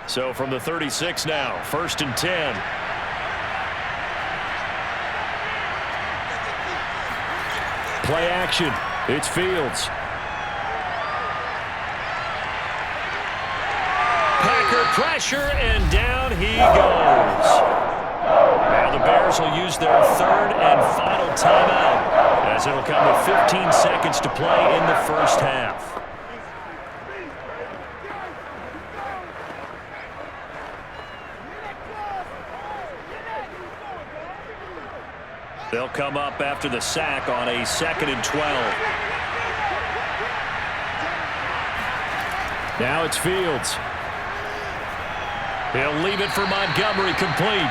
So from the 36 now, 1st and 10. Play action. It's Fields. Pressure, and down he goes. Now the Bears will use their 3rd and final timeout, as it'll come with 15 seconds to play in the first half. They'll come up after the sack on a 2nd and 12. Now it's Fields. He'll leave it for Montgomery, complete.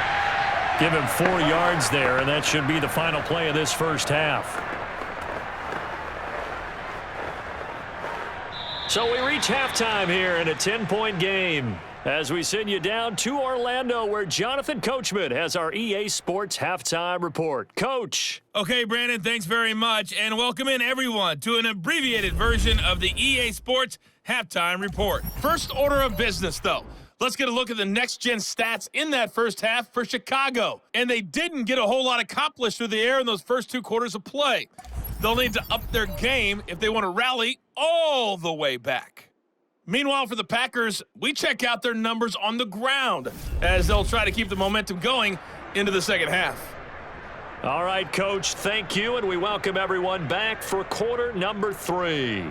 Give him 4 yards there, and that should be the final play of this first half. So we reach halftime here in a 10-point game, as we send you down to Orlando, where Jonathan Coachman has our EA Sports Halftime Report. Coach. Okay, Brandon, thanks very much, and welcome in everyone to an abbreviated version of the EA Sports Halftime Report. First order of business, though. Let's get a look at the next-gen stats in that first half for Chicago. And they didn't get a whole lot accomplished through the air in those first 2 quarters of play. They'll need to up their game if they want to rally all the way back. Meanwhile, for the Packers, we check out their numbers on the ground, as they'll try to keep the momentum going into the second half. All right, Coach, thank you, and we welcome everyone back for quarter number 3.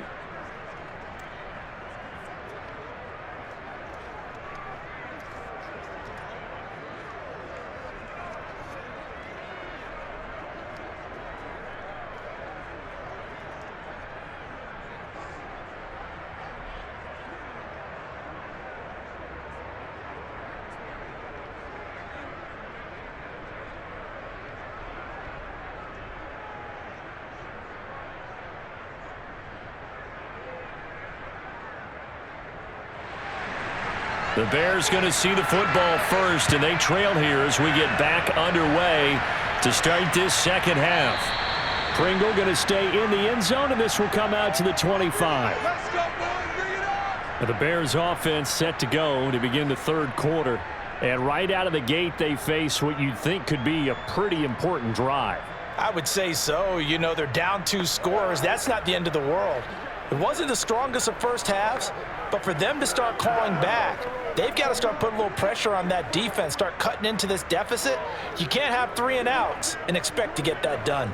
The Bears going to see the football first, and they trail here as we get back underway to start this second half. Pringle going to stay in the end zone, and this will come out to the 25. Let's go, boys. Bring it on. The Bears offense set to go to begin the 3rd quarter. And right out of the gate, they face what you'd think could be a pretty important drive. I would say so. You know, they're down 2 scores. That's not the end of the world. It wasn't the strongest of first halves, but for them to start calling back, they've got to start putting a little pressure on that defense, start cutting into this deficit. You can't have 3 and outs and expect to get that done.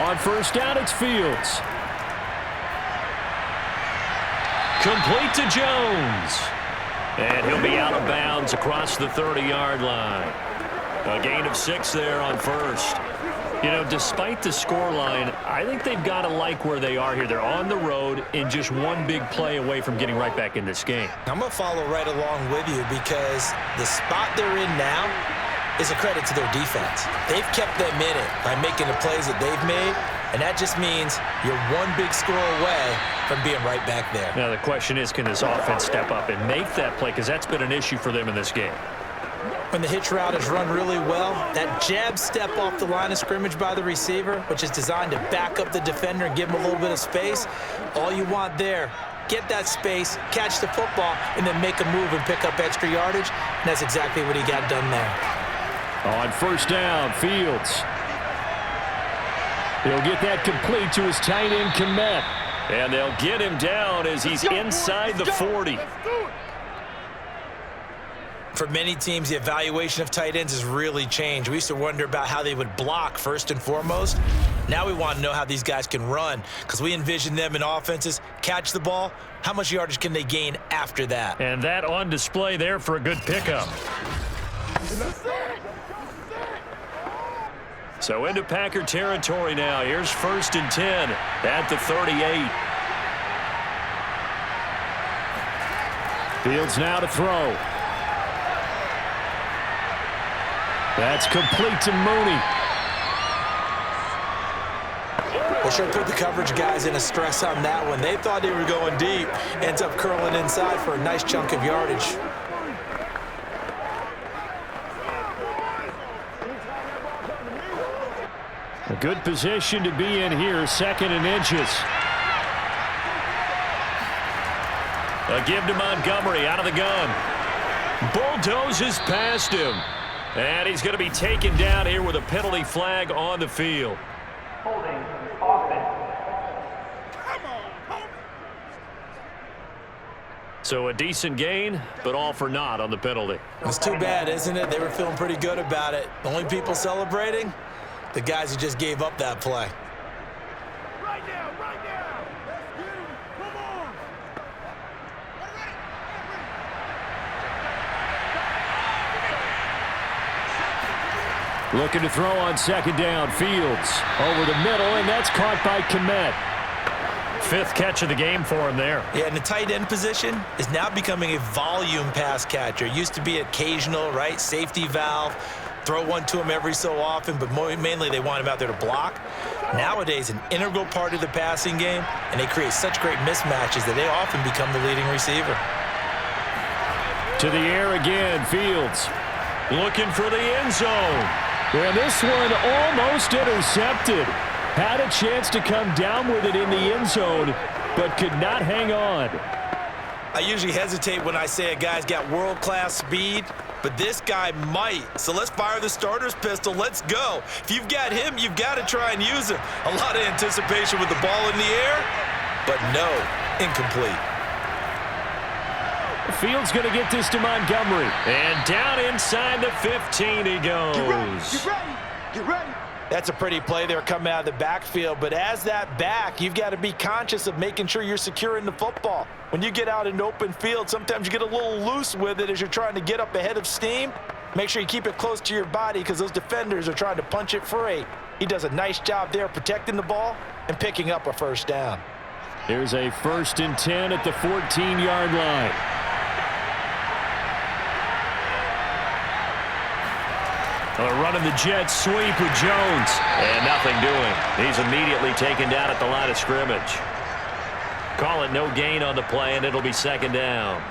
On first down, it's Fields. Complete to Jones. And he'll be out of bounds across the 30-yard line. A gain of 6 there on first. You know, despite the scoreline, I think they've got to like where they are here. They're on the road and just one big play away from getting right back in this game. I'm going to follow right along with you because the spot they're in now is a credit to their defense. They've kept them in it by making the plays that they've made, and that just means you're one big score away from being right back there. Now, the question is, can this offense step up and make that play? Because that's been an issue for them in this game. When the hitch route is run really well, that jab step off the line of scrimmage by the receiver, which is designed to back up the defender and give him a little bit of space, all you want there, get that space, catch the football, and then make a move and pick up extra yardage, and that's exactly what he got done there. On first down, Fields. He'll get that complete to his tight end, Kmet. And they'll get him down as he's inside the 40. For many teams, the evaluation of tight ends has really changed. We used to wonder about how they would block first and foremost. Now we want to know how these guys can run, because we envision them in offenses, catch the ball, how much yardage can they gain after that? And that on display there for a good pickup. So into Packer territory now. Here's 1st and 10 at the 38. Fields now to throw. That's complete to Mooney. Well, sure put the coverage guys in a stress on that one. They thought they were going deep. Ends up curling inside for a nice chunk of yardage. A good position to be in here, 2nd and inches. A give to Montgomery out of the gun. Bulldozes past him. And he's going to be taken down here with a penalty flag on the field. Holding offense. So a decent gain, but all for naught on the penalty. It's too bad, isn't it? They were feeling pretty good about it. The only people celebrating, the guys who just gave up that play. Right now, right now. Let's get him. Come on. Looking to throw on 2nd down. Fields over the middle, and that's caught by Kmet. 5th catch of the game for him there. Yeah, and the tight end position is now becoming a volume pass catcher. It used to be occasional, right? Safety valve. Throw one to him every so often, but mainly they want him out there to block. Nowadays, an integral part of the passing game, and they create such great mismatches that they often become the leading receiver. To the air again, Fields. Looking for the end zone. And this one almost intercepted. Had a chance to come down with it in the end zone, but could not hang on. I usually hesitate when I say a guy's got world-class speed, but this guy might. So let's fire the starter's pistol. Let's go. If you've got him, you've got to try and use him. A lot of anticipation with the ball in the air, but no, incomplete. Fields going to get this to Montgomery. And down inside the 15 he goes. Get ready. Get ready. Get ready. That's a pretty play there coming out of the backfield, but as that back, you've got to be conscious of making sure you're securing the football. When you get out in open field, sometimes you get a little loose with it as you're trying to get up ahead of steam. Make sure you keep it close to your body because those defenders are trying to punch it free. He does a nice job there protecting the ball and picking up a 1st down. Here's a 1st and 10 at the 14-yard line. Running the jet sweep with Jones. And nothing doing. He's immediately taken down at the line of scrimmage. Call it no gain on the play, and it'll be 2nd down.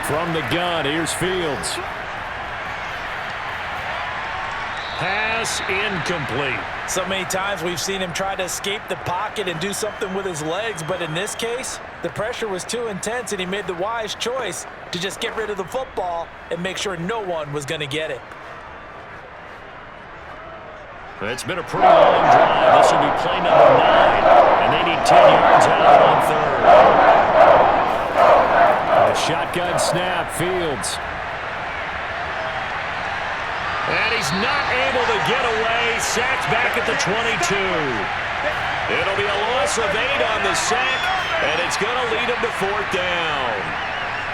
From the gun, here's Fields. Pass incomplete. So many times we've seen him try to escape the pocket and do something with his legs, but in this case, the pressure was too intense and he made the wise choice to just get rid of the football and make sure no one was going to get it. It's been a pretty long drive. This will be play number 9, and they need 10 yards out of it on 3rd. A shotgun snap, Fields. And he's not able to get away. Sacked back at the 22. It'll be a loss of 8 on the sack, and it's going to lead him to 4th down.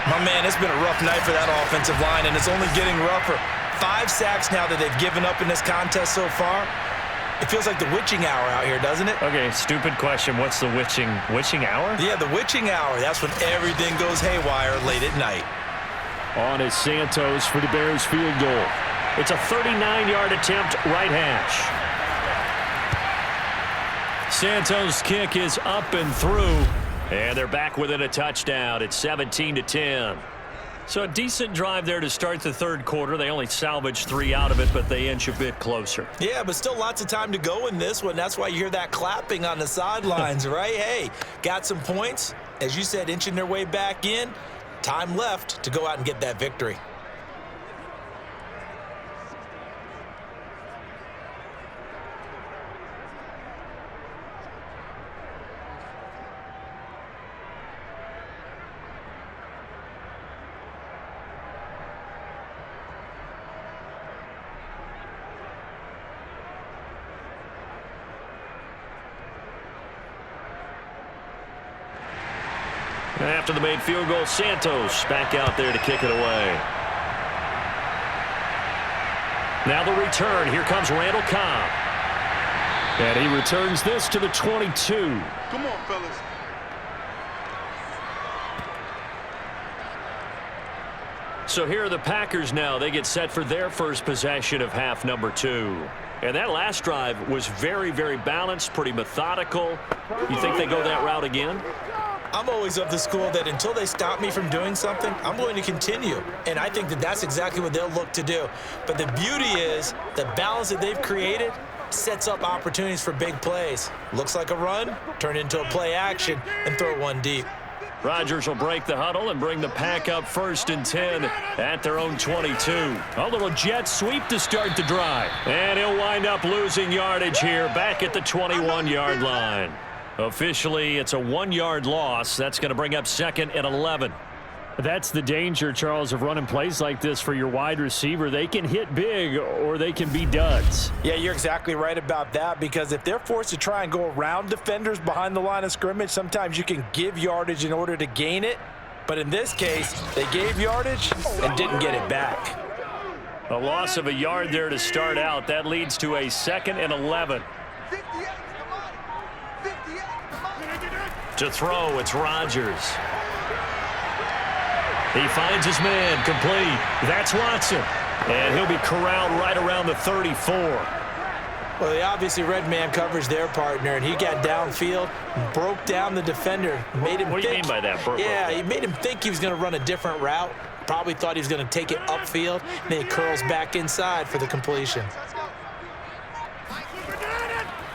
My man, it's been a rough night for that offensive line, and it's only getting rougher. 5 sacks now that they've given up in this contest so far. It feels like the witching hour out here, doesn't it? Okay, stupid question. What's the witching hour? Yeah, the witching hour. That's when everything goes haywire late at night. On is Santos for the Bears field goal. It's a 39-yard attempt, right hash. Santos' kick is up and through, and they're back within a touchdown. It's 17-10. So a decent drive there to start the 3rd quarter. They only salvaged 3 out of it, but they inch a bit closer. Yeah, but still lots of time to go in this one. That's why you hear that clapping on the sidelines, right? Hey, got some points. As you said, inching their way back in. Time left to go out and get that victory. After the made field goal, Santos back out there to kick it away. Now the return. Here comes Randall Cobb. And he returns this to the 22. Come on, fellas. So here are the Packers now. They get set for their first possession of half number 2. And that last drive was very, very balanced, pretty methodical. You think they go that route again? I'm always of the school that until they stop me from doing something, I'm going to continue. And I think that that's exactly what they'll look to do. But the beauty is the balance that they've created sets up opportunities for big plays. Looks like a run, turn into a play action, and throw one deep. Rodgers will break the huddle and bring the Pack up 1st and 10 at their own 22. A little jet sweep to start the drive. And he'll wind up losing yardage here back at the 21-yard line. Officially, it's a 1-yard loss. That's going to bring up 2nd and 11. That's the danger, Charles, of running plays like this for your wide receiver. They can hit big or they can be duds. Yeah, you're exactly right about that, because if they're forced to try and go around defenders behind the line of scrimmage, sometimes you can give yardage in order to gain it. But in this case, they gave yardage and didn't get it back. A loss of a yard there to start out. That leads to a 2nd and 11. 58, come on. 58, come on. To throw, it's Rodgers. He finds his man, complete. That's Watson. And he'll be corralled right around the 34. Well, they obviously read man coverage their partner, and he got downfield, broke down the defender, made him What do you mean by that? Yeah, he made him think he was going to run a different route. Probably thought he was going to take it upfield, and then he curls back inside for the completion.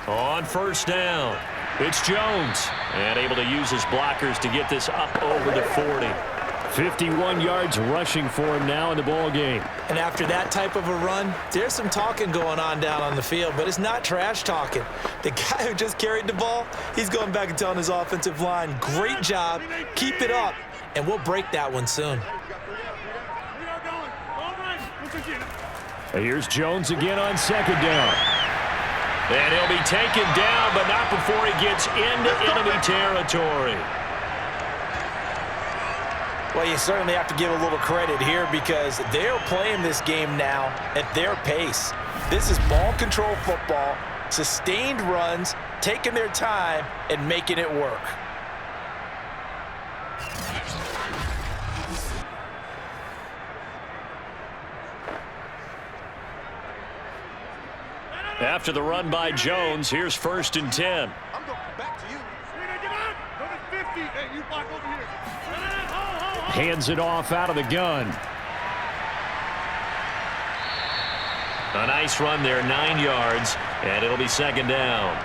On 1st down, it's Jones. And able to use his blockers to get this up over the 40. 51 yards rushing for him now in the ball game. And after that type of a run, there's some talking going on down on the field, but it's not trash talking. The guy who just carried the ball, he's going back and telling his offensive line, great job, keep it up, and we'll break that one soon. Here's Jones again on 2nd down. And he'll be taken down, but not before he gets into enemy territory. Well, you certainly have to give a little credit here, because they're playing this game now at their pace. This is ball control football, sustained runs, taking their time and making it work. After the run by Jones, here's 1st and 10. I'm going back to you. Hey, you block over here. Hands it off out of the gun. A nice run there, 9 yards, and it'll be 2nd down.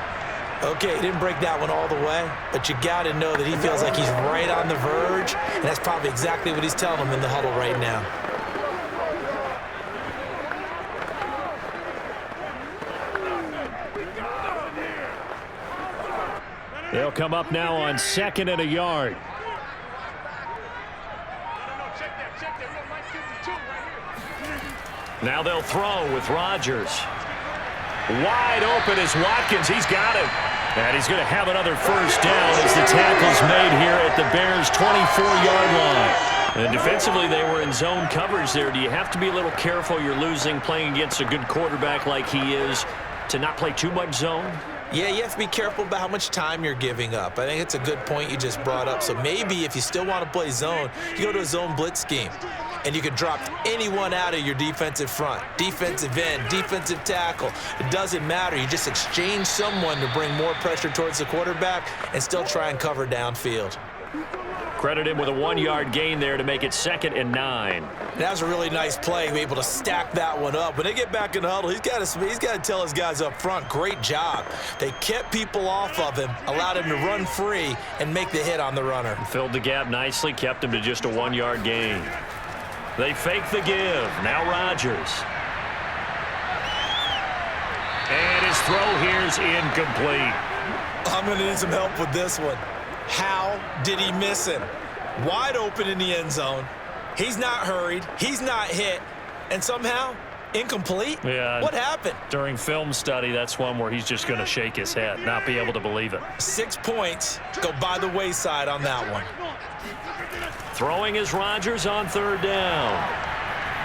Okay, he didn't break that one all the way, but you got to know that he feels like he's right on the verge, and that's probably exactly what he's telling him in the huddle right now. They'll come up now on 2nd and a yard. Now they'll throw with Rodgers. Wide open is Watkins. He's got it. And he's going to have another 1st down as the tackle's made here at the Bears' 24-yard line. And defensively, they were in zone coverage there. Do you have to be a little careful? You're losing, playing against a good quarterback like he is, to not play too much zone? Yeah, you have to be careful about how much time you're giving up. I think it's a good point you just brought up. So maybe if you still want to play zone, you go to a zone blitz scheme. And you can drop anyone out of your defensive front, defensive end, defensive tackle. It doesn't matter. You just exchange someone to bring more pressure towards the quarterback and still try and cover downfield. Credit him with a 1-yard gain there to make it 2nd and 9. That was a really nice play, able to stack that one up. When they get back in the huddle, he's got to tell his guys up front, great job. They kept people off of him, allowed him to run free and make the hit on the runner. Filled the gap nicely, kept him to just a 1-yard gain. They fake the give. Now Rodgers. And his throw here's incomplete. I'm going to need some help with this one. How did he miss him? Wide open in the end zone. He's not hurried. He's not hit. And somehow Incomplete? Yeah. What happened? During film study, that's one where he's just going to shake his head, not be able to believe it. 6 points go by the wayside on that one. Throwing is Rodgers on 3rd down.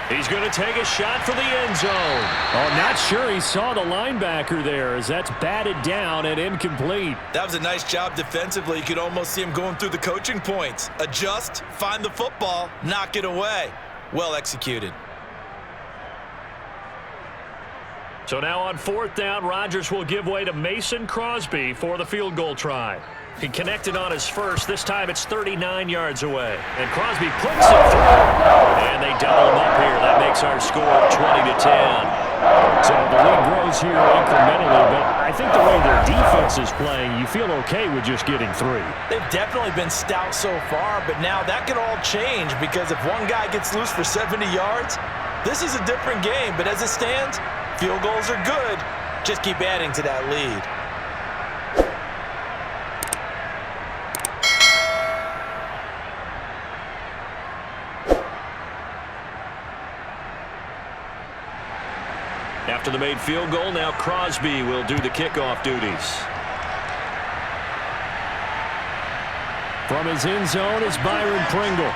He's going to take a shot for the end zone. Oh, not sure he saw the linebacker there as that's batted down and incomplete. That was a nice job defensively. You could almost see him going through the coaching points. Adjust, find the football, knock it away. Well executed. So now on 4th down, Rodgers will give way to Mason Crosby for the field goal try. He connected on his first. This time it's 39 yards away. And Crosby puts it through. And they double him up here. That makes our score 20-10. So the lead grows here incrementally, but I think the way their defense is playing, you feel okay with just getting 3. They've definitely been stout so far, but now that can all change because if one guy gets loose for 70 yards, this is a different game. But as it stands, field goals are good. Just keep adding to that lead. After the made field goal, now Crosby will do the kickoff duties. From his end zone is Byron Pringle.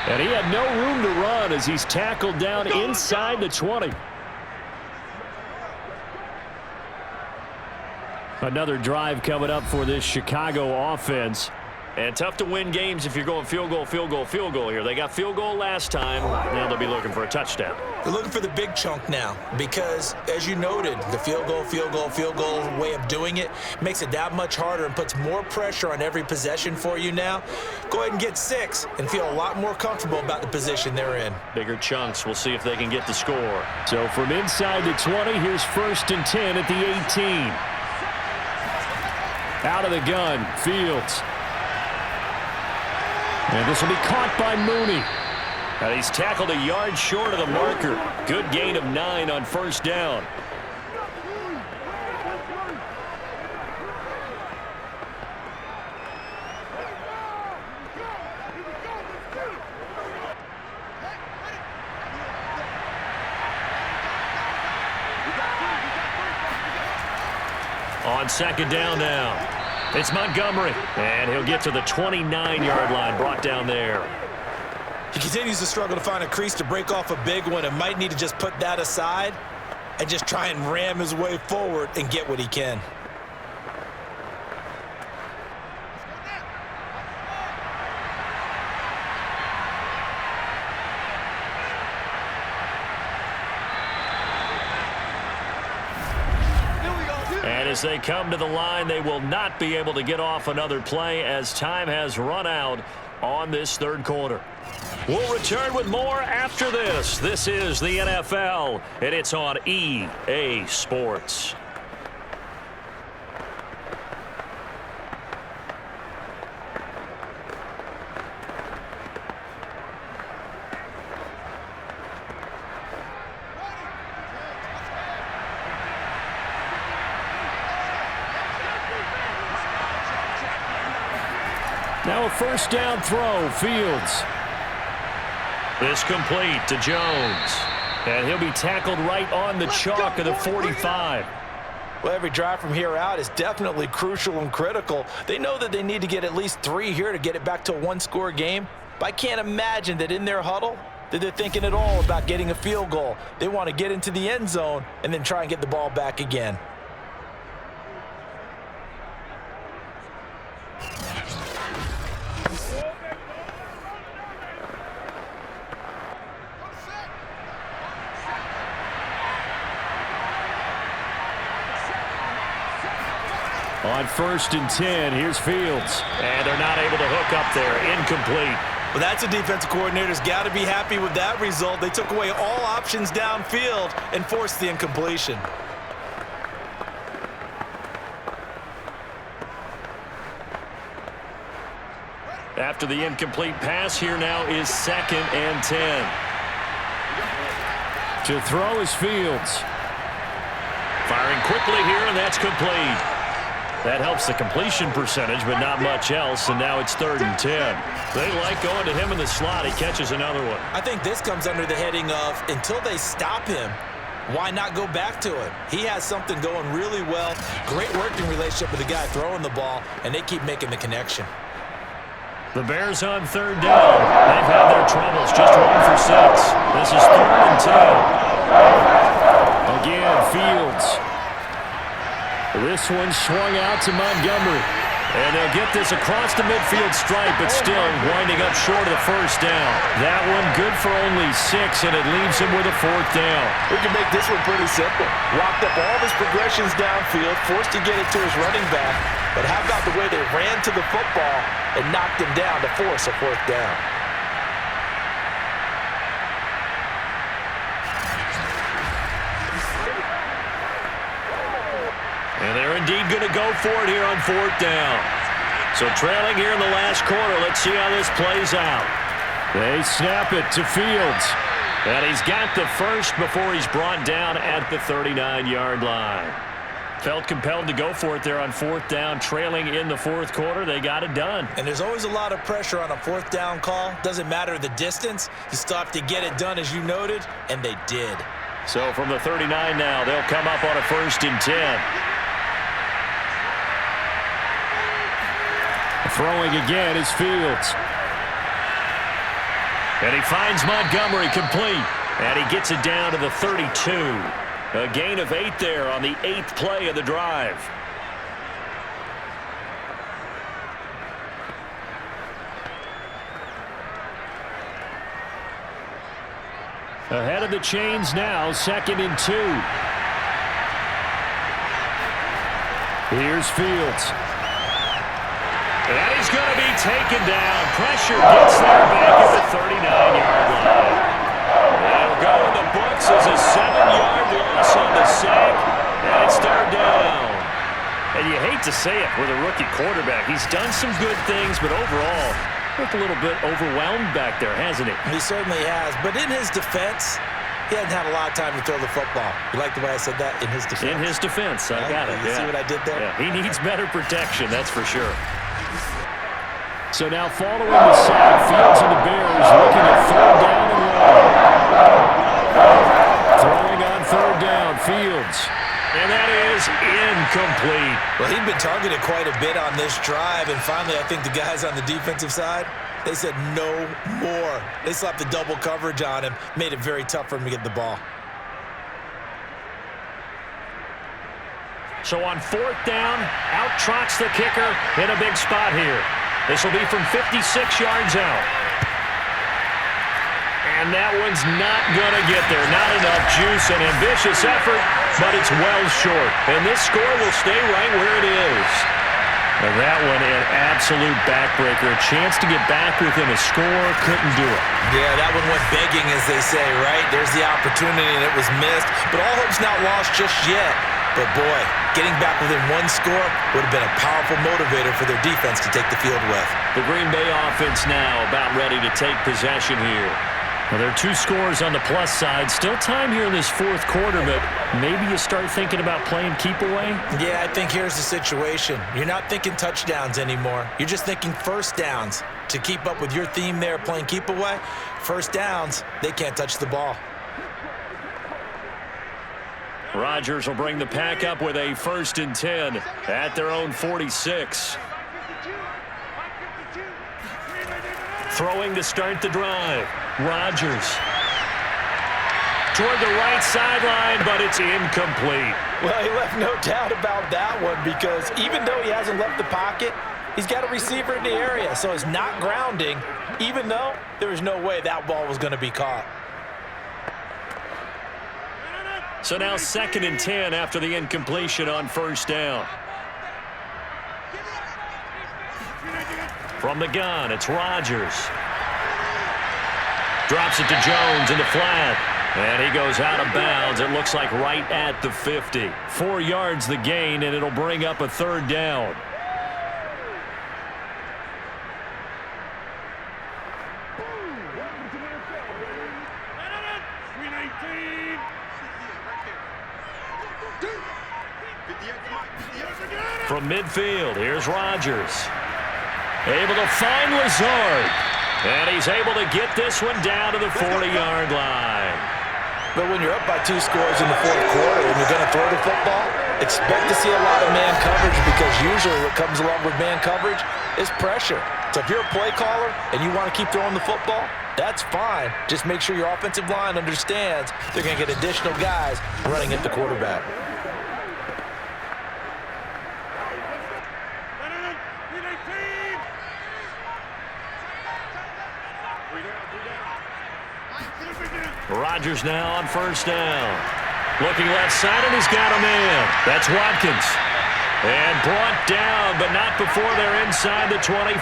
And he had no room to run as he's tackled down inside the 20. Another drive coming up for this Chicago offense. And tough to win games if you're going field goal, field goal, field goal here. They got field goal last time. Now they'll be looking for a touchdown. They're looking for the big chunk now because, as you noted, the field goal way of doing it makes it that much harder and puts more pressure on every possession for you now. Go ahead and get 6 and feel a lot more comfortable about the position they're in. Bigger chunks. We'll see if they can get the score. So from inside the 20, here's 1st and 10 at the 18. Out of the gun, Fields. And this will be caught by Mooney. And he's tackled a yard short of the marker. Good gain of 9 on 1st down. On 2nd down now. It's Montgomery, and he'll get to the 29-yard line, brought down there. He continues to struggle to find a crease to break off a big one and might need to just put that aside and just try and ram his way forward and get what he can. And as they come to the line, they will not be able to get off another play as time has run out on this 3rd quarter. We'll return with more after this. This is the NFL, and it's on EA Sports. Now a 1st down throw, Fields. This complete to Jones. And he'll be tackled right on the chalk of the 45. Well, every drive from here out is definitely crucial and critical. They know that they need to get at least 3 here to get it back to a 1-score game. But I can't imagine that in their huddle that they're thinking at all about getting a field goal. They want to get into the end zone and then try and get the ball back again. On 1st and 10, here's Fields. And they're not able to hook up there. Incomplete. Well, that's a defensive coordinator's got to be happy with that result. They took away all options downfield and forced the incompletion. After the incomplete pass, here now is 2nd and 10. To throw is Fields. Firing quickly here, and that's complete. That helps the completion percentage, but not much else, and now it's 3rd and 10. They like going to him in the slot. He catches another one. I think this comes under the heading of, until they stop him, why not go back to him? He has something going really well. Great working relationship with the guy throwing the ball, and they keep making the connection. The Bears on 3rd down. They've had their troubles, just 1 for 6. This is 3rd and 10. Again, Fields. This one swung out to Montgomery. And they'll get this across the midfield stripe, but still winding up short of the 1st down. That one good for only 6, and it leaves him with a 4th down. We can make this one pretty simple. Locked up all of his progressions downfield, forced to get it to his running back. But how about the way they ran to the football and knocked him down to force a 4th down? And they're indeed going to go for it here on 4th down. So trailing here in the last quarter, let's see how this plays out. They snap it to Fields. And he's got the first before he's brought down at the 39-yard line. Felt compelled to go for it there on 4th down, trailing in the 4th quarter. They got it done. And there's always a lot of pressure on a 4th down call. Doesn't matter the distance. You still have to get it done, as you noted, and they did. So from the 39 now, they'll come up on a 1st and 10. Throwing again is Fields. And he finds Montgomery complete. And he gets it down to the 32. A gain of 8 there on the 8th play of the drive. Ahead of the chains now, 2nd and 2. Here's Fields. And he's going to be taken down. Pressure gets there back at the 39-yard line. That'll go in the books as a 7-yard loss on the sack. And it's 3rd down. And you hate to say it with a rookie quarterback. He's done some good things, but overall, looked a little bit overwhelmed back there, hasn't he? He certainly has. But in his defense, he hasn't had a lot of time to throw the football. You like the way I said that? In his defense. In his defense. I got it. You see what I did there? Yeah. He needs better protection, that's for sure. So now following the sack, Fields and the Bears looking at 3rd down and long. Throwing on 3rd down, Fields. And that is incomplete. Well, he'd been targeted quite a bit on this drive, and finally I think the guys on the defensive side, they said no more. They slapped the double coverage on him, made it very tough for him to get the ball. So on 4th down, out trots the kicker in a big spot here. This will be from 56 yards out. And that one's not going to get there. Not enough juice, an ambitious effort, but it's well short. And this score will stay right where it is. And that one, an absolute backbreaker. A chance to get back within a score, couldn't do it. Yeah, that one went begging, as they say, right? There's the opportunity, and it was missed. But all hope's not lost just yet. But, boy, getting back within 1 score would have been a powerful motivator for their defense to take the field with. The Green Bay offense now about ready to take possession here. Well, there are 2 scores on the plus side. Still time here in this 4th quarter, but maybe you start thinking about playing keep away? Yeah, I think here's the situation. You're not thinking touchdowns anymore. You're just thinking 1st downs. To keep up with your theme there, playing keep away, 1st downs, they can't touch the ball. Rodgers will bring the pack up with a 1st and 10 at their own 46. Throwing to start the drive. Rodgers. Toward the right sideline, but it's incomplete. Well, he left no doubt about that one, because even though he hasn't left the pocket, he's got a receiver in the area, so it's not grounding, even though there was no way that ball was going to be caught. So now 2nd and 10 after the incompletion on 1st down. From the gun, it's Rodgers. Drops it to Jones in the flat. And he goes out of bounds. It looks like right at the 50. 4 yards the gain, and it'll bring up a 3rd down. From midfield, here's Rodgers. Able to find Lazard. And he's able to get this one down to the 40-yard line. But when you're up by 2 scores in the fourth quarter and you're going to throw the football, expect to see a lot of man coverage, because usually what comes along with man coverage is pressure. So if you're a play caller and you want to keep throwing the football, that's fine. Just make sure your offensive line understands they're going to get additional guys running at the quarterback. Rodgers now on first down. Looking left side, and he's got a man. That's Watkins. And brought down, but not before they're inside the 25.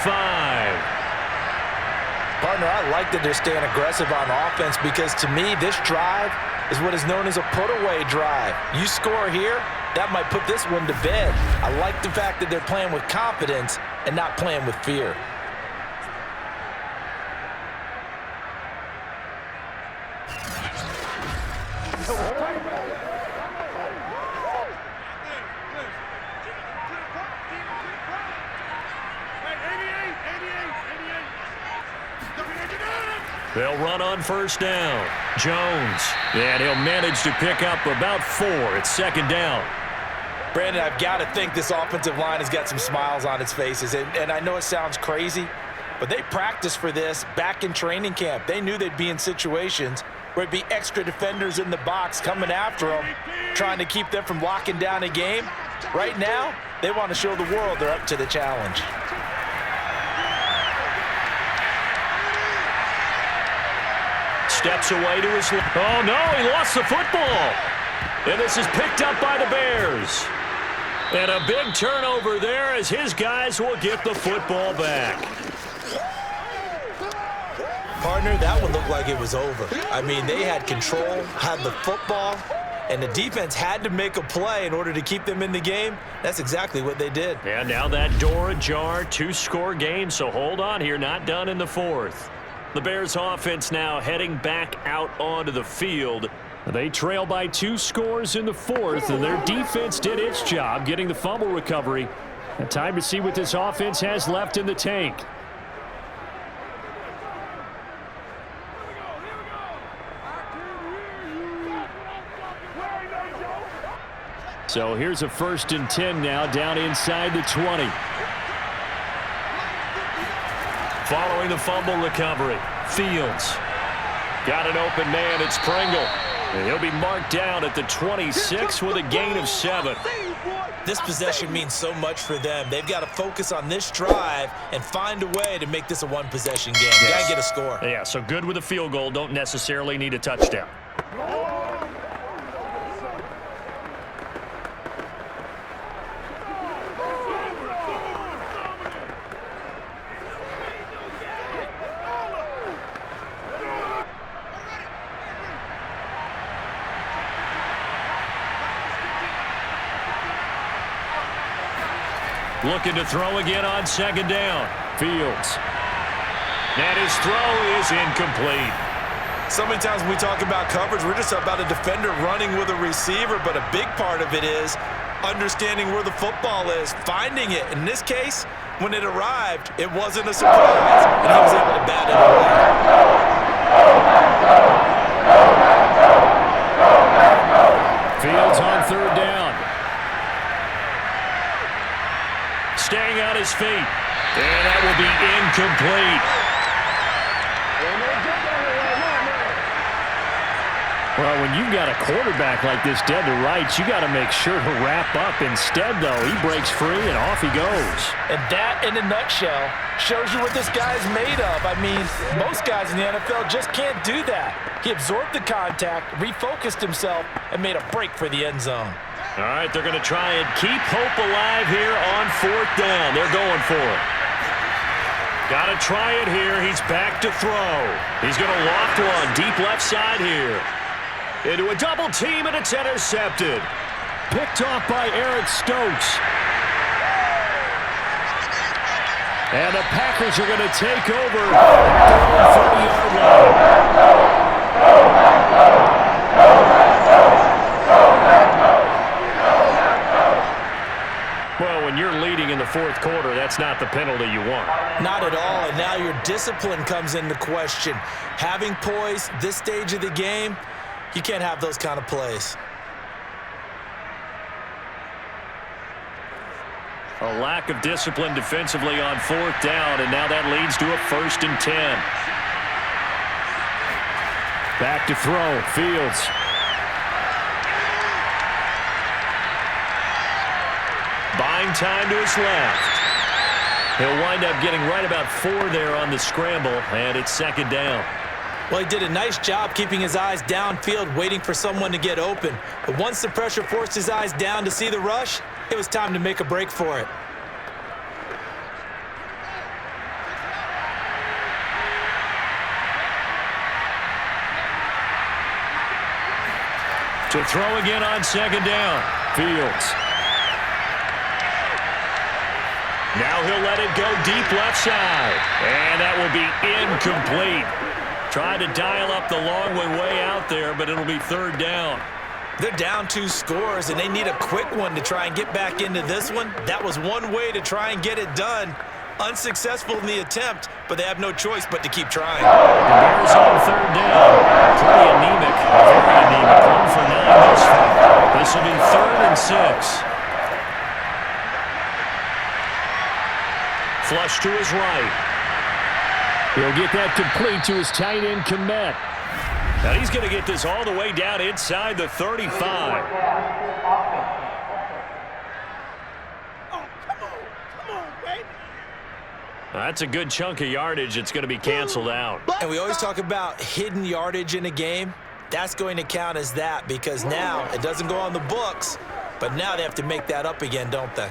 Partner, I like that they're staying aggressive on offense, because to me, this drive is what is known as a put-away drive. You score here, that might put this one to bed. I like the fact that they're playing with confidence and not playing with fear. They'll run on first down. Jones. And he'll manage to pick up about 4. It's second down. Brandon, I've got to think this offensive line has got some smiles on its faces. And I know it sounds crazy, but they practiced for this back in training camp. They knew they'd be in situations where it'd be extra defenders in the box coming after them, trying to keep them from locking down a game. Right now, they want to show the world they're up to the challenge. Steps away to his left. Oh, no, he lost the football. And this is picked up by the Bears. And a big turnover there as his guys will get the football back. Partner, that one looked like it was over. I mean, they had control, had the football, and the defense had to make a play in order to keep them in the game. That's exactly what they did. And now that door ajar, 2-score game, so hold on here, not done in the fourth. The Bears offense now heading back out onto the field. They trail by 2 scores in the fourth, and their defense did its job getting the fumble recovery. And time to see what this offense has left in the tank. So here's a 1st and 10 now down inside the 20. Following the fumble recovery, Fields. Got an open man, it's Pringle. And he'll be marked down at the 26 with a gain of 7. This possession means so much for them. They've got to focus on this drive and find a way to make this a one-possession game. Yes. Got to get a score. Yeah, so good with a field goal. Don't necessarily need a touchdown. Looking to throw again on second down. Fields. And his throw is incomplete. So many times when we talk about coverage, we're just about a defender running with a receiver, but a big part of it is understanding where the football is, finding it. In this case, when it arrived, it wasn't a surprise, and he was able to bat it away. Fields on third down. Staying on his feet. And that will be incomplete. Well, when you've got a quarterback like this dead to rights, you got to make sure to wrap up. Instead, though, he breaks free and off he goes. And that, in a nutshell, shows you what this guy's made of. I mean, most guys in the NFL just can't do that. He absorbed the contact, refocused himself, and made a break for the end zone. All right, they're going to try and keep hope alive here on fourth down. They're going for it. Got to try it here. He's back to throw. He's going to loft one deep left side here. Into a double team, and it's intercepted. Picked off by Eric Stokes. And the Packers are going to take over at their own 40-yard line. when you're leading in the fourth quarter, that's not the penalty you want. Not at all, and now your discipline comes into question. Having poise this stage of the game, you can't have those kind of plays. A lack of discipline defensively on fourth down, and now that leads to a 1st and 10. Back to throw, Fields. Buying time to his left. He'll wind up getting right about 4 there on the scramble, and it's 2nd down. Well, he did a nice job keeping his eyes downfield, waiting for someone to get open. But once the pressure forced his eyes down to see the rush, it was time to make a break for it. To throw again on 2nd down, Fields. Now he'll let it go deep left side. And that will be incomplete. Tried to dial up the long way out there, but it'll be 3rd down. They're down 2 scores, and they need a quick one to try and get back into this one. That was one way to try and get it done. Unsuccessful in the attempt, but they have no choice but to keep trying. The Bears on 3rd down. Pretty anemic, very anemic. 1 for 9 thus far. This will be 3rd and 6. Flush to his right. He'll get that complete to his tight end, Kmet. Now he's going to get this all the way down inside the 35. That's a good chunk of yardage. It's going to be canceled out. And we always talk about hidden yardage in a game. That's going to count as that because now it doesn't go on the books, but now they have to make that up again, don't they?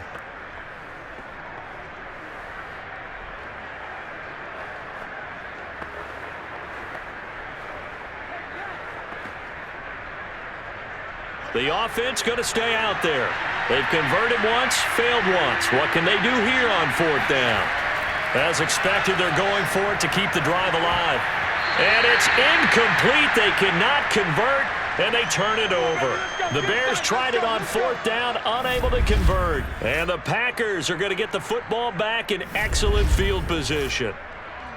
The offense going to stay out there. They've converted once, failed once. What can they do here on 4th down? As expected, they're going for it to keep the drive alive. And it's incomplete. They cannot convert, and they turn it over. The Bears tried it on 4th down, unable to convert. And the Packers are going to get the football back in excellent field position.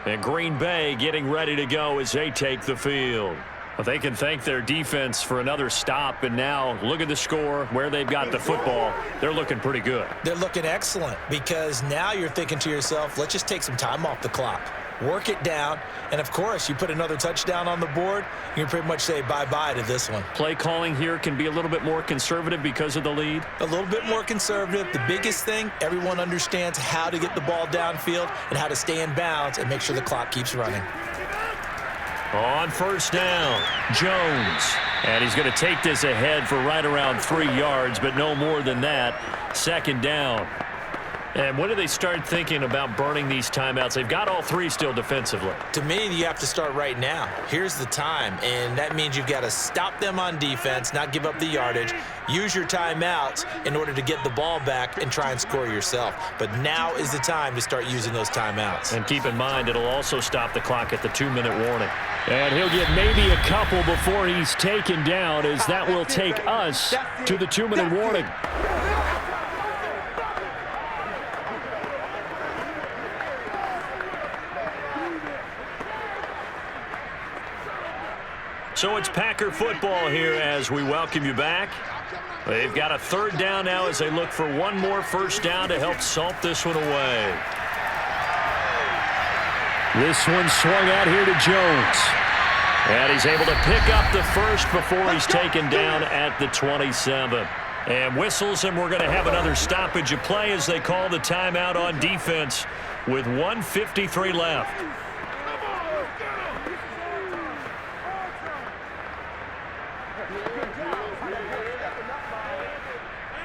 And Green Bay getting ready to go as they take the field. Well, they can thank their defense for another stop, and now look at the score, where they've got the football. They're looking pretty good. They're looking excellent because now you're thinking to yourself, let's just take some time off the clock. Work it down, and of course, you put another touchdown on the board, you can pretty much say bye-bye to this one. Play calling here can be a little bit more conservative because of the lead. A little bit more conservative. The biggest thing, everyone understands how to get the ball downfield and how to stay in bounds and make sure the clock keeps running. On 1st down, Jones. And he's going to take this ahead for right around 3 yards, but no more than that. 2nd down. And when do they start thinking about burning these timeouts? They've got all 3 still defensively. To me, you have to start right now. Here's the time, and that means you've got to stop them on defense, not give up the yardage, use your timeouts in order to get the ball back and try and score yourself. But now is the time to start using those timeouts. And keep in mind, it'll also stop the clock at the 2-minute warning. And he'll get maybe a couple before he's taken down, as that will take us to the 2-minute warning. So it's Packer football here as we welcome you back. They've got a 3rd down now as they look for one more 1st down to help salt this one away. This one swung out here to Jones. And he's able to pick up the 1st before he's taken down at the 27. And whistles, and we're going to have another stoppage of play as they call the timeout on defense with 1:53 left.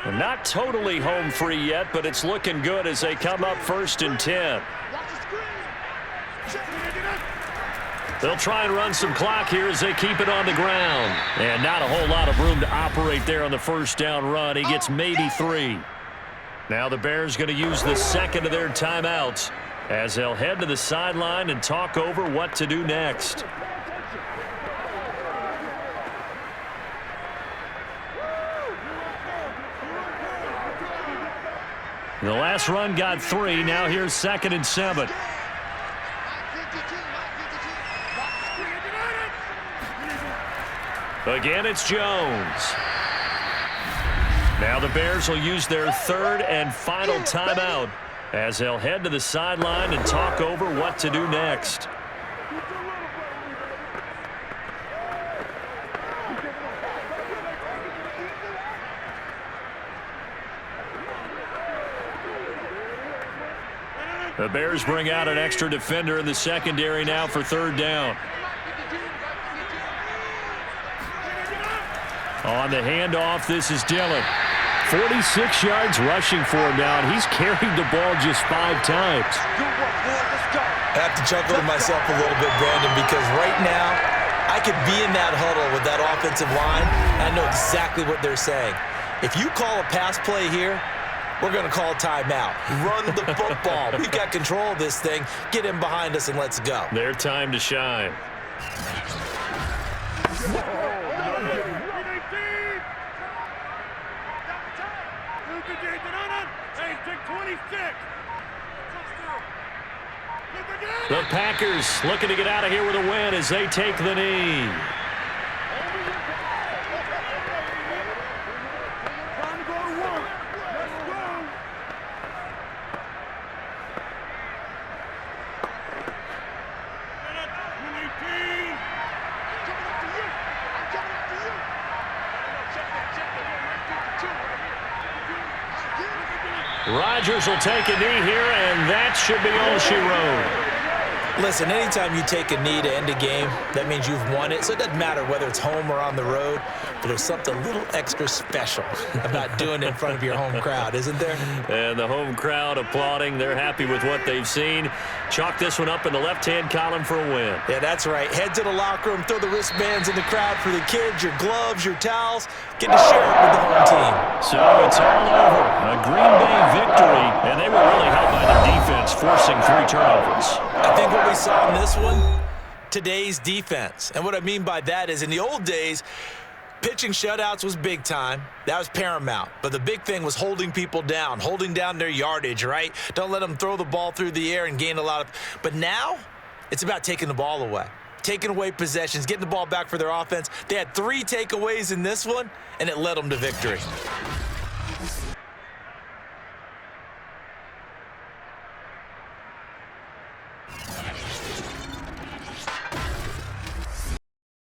Not totally home free yet, but it's looking good as they come up 1st and 10. They'll try and run some clock here as they keep it on the ground. And not a whole lot of room to operate there on the 1st down run. He gets maybe 3. Now the Bears going to use the 2nd of their timeouts as they'll head to the sideline and talk over what to do next. The last run got 3. Now here's 2nd and 7. Again, it's Jones. Now the Bears will use their 3rd and final timeout as they'll head to the sideline and talk over what to do next. The Bears bring out an extra defender in the secondary now for 3rd down. On the handoff, this is Dillon. 46 yards rushing for him now, and he's carried the ball just 5 times. I have to chuckle to myself a little bit, Brandon, because right now I could be in that huddle with that offensive line, and I know exactly what they're saying. If you call a pass play here, we're going to call timeout. Run the football. We've got control of this thing. Get in behind us and let's go. Their time to shine. The Packers looking to get out of here with a win as they take the knee. Rodgers will take a knee here, and that should be all she wrote. Listen, anytime you take a knee to end a game, that means you've won it. So it doesn't matter whether it's home or on the road, but there's something a little extra special about doing it in front of your home crowd, isn't there? And the home crowd applauding. They're happy with what they've seen. Chalk this one up in the left-hand column for a win. Yeah, that's right. Head to the locker room, throw the wristbands in the crowd for the kids, your gloves, your towels. Get to share it with the home team. So it's all over. A Green Bay victory, and they were really helped by their defense, forcing 3 turnovers. I think what we saw in this one, today's defense. And what I mean by that is in the old days, pitching shutouts was big time. That was paramount. But the big thing was holding people down, holding down their yardage, right? Don't let them throw the ball through the air and gain a lot of. But now it's about taking the ball away, taking away possessions, getting the ball back for their offense. They had 3 takeaways in this one, and it led them to victory.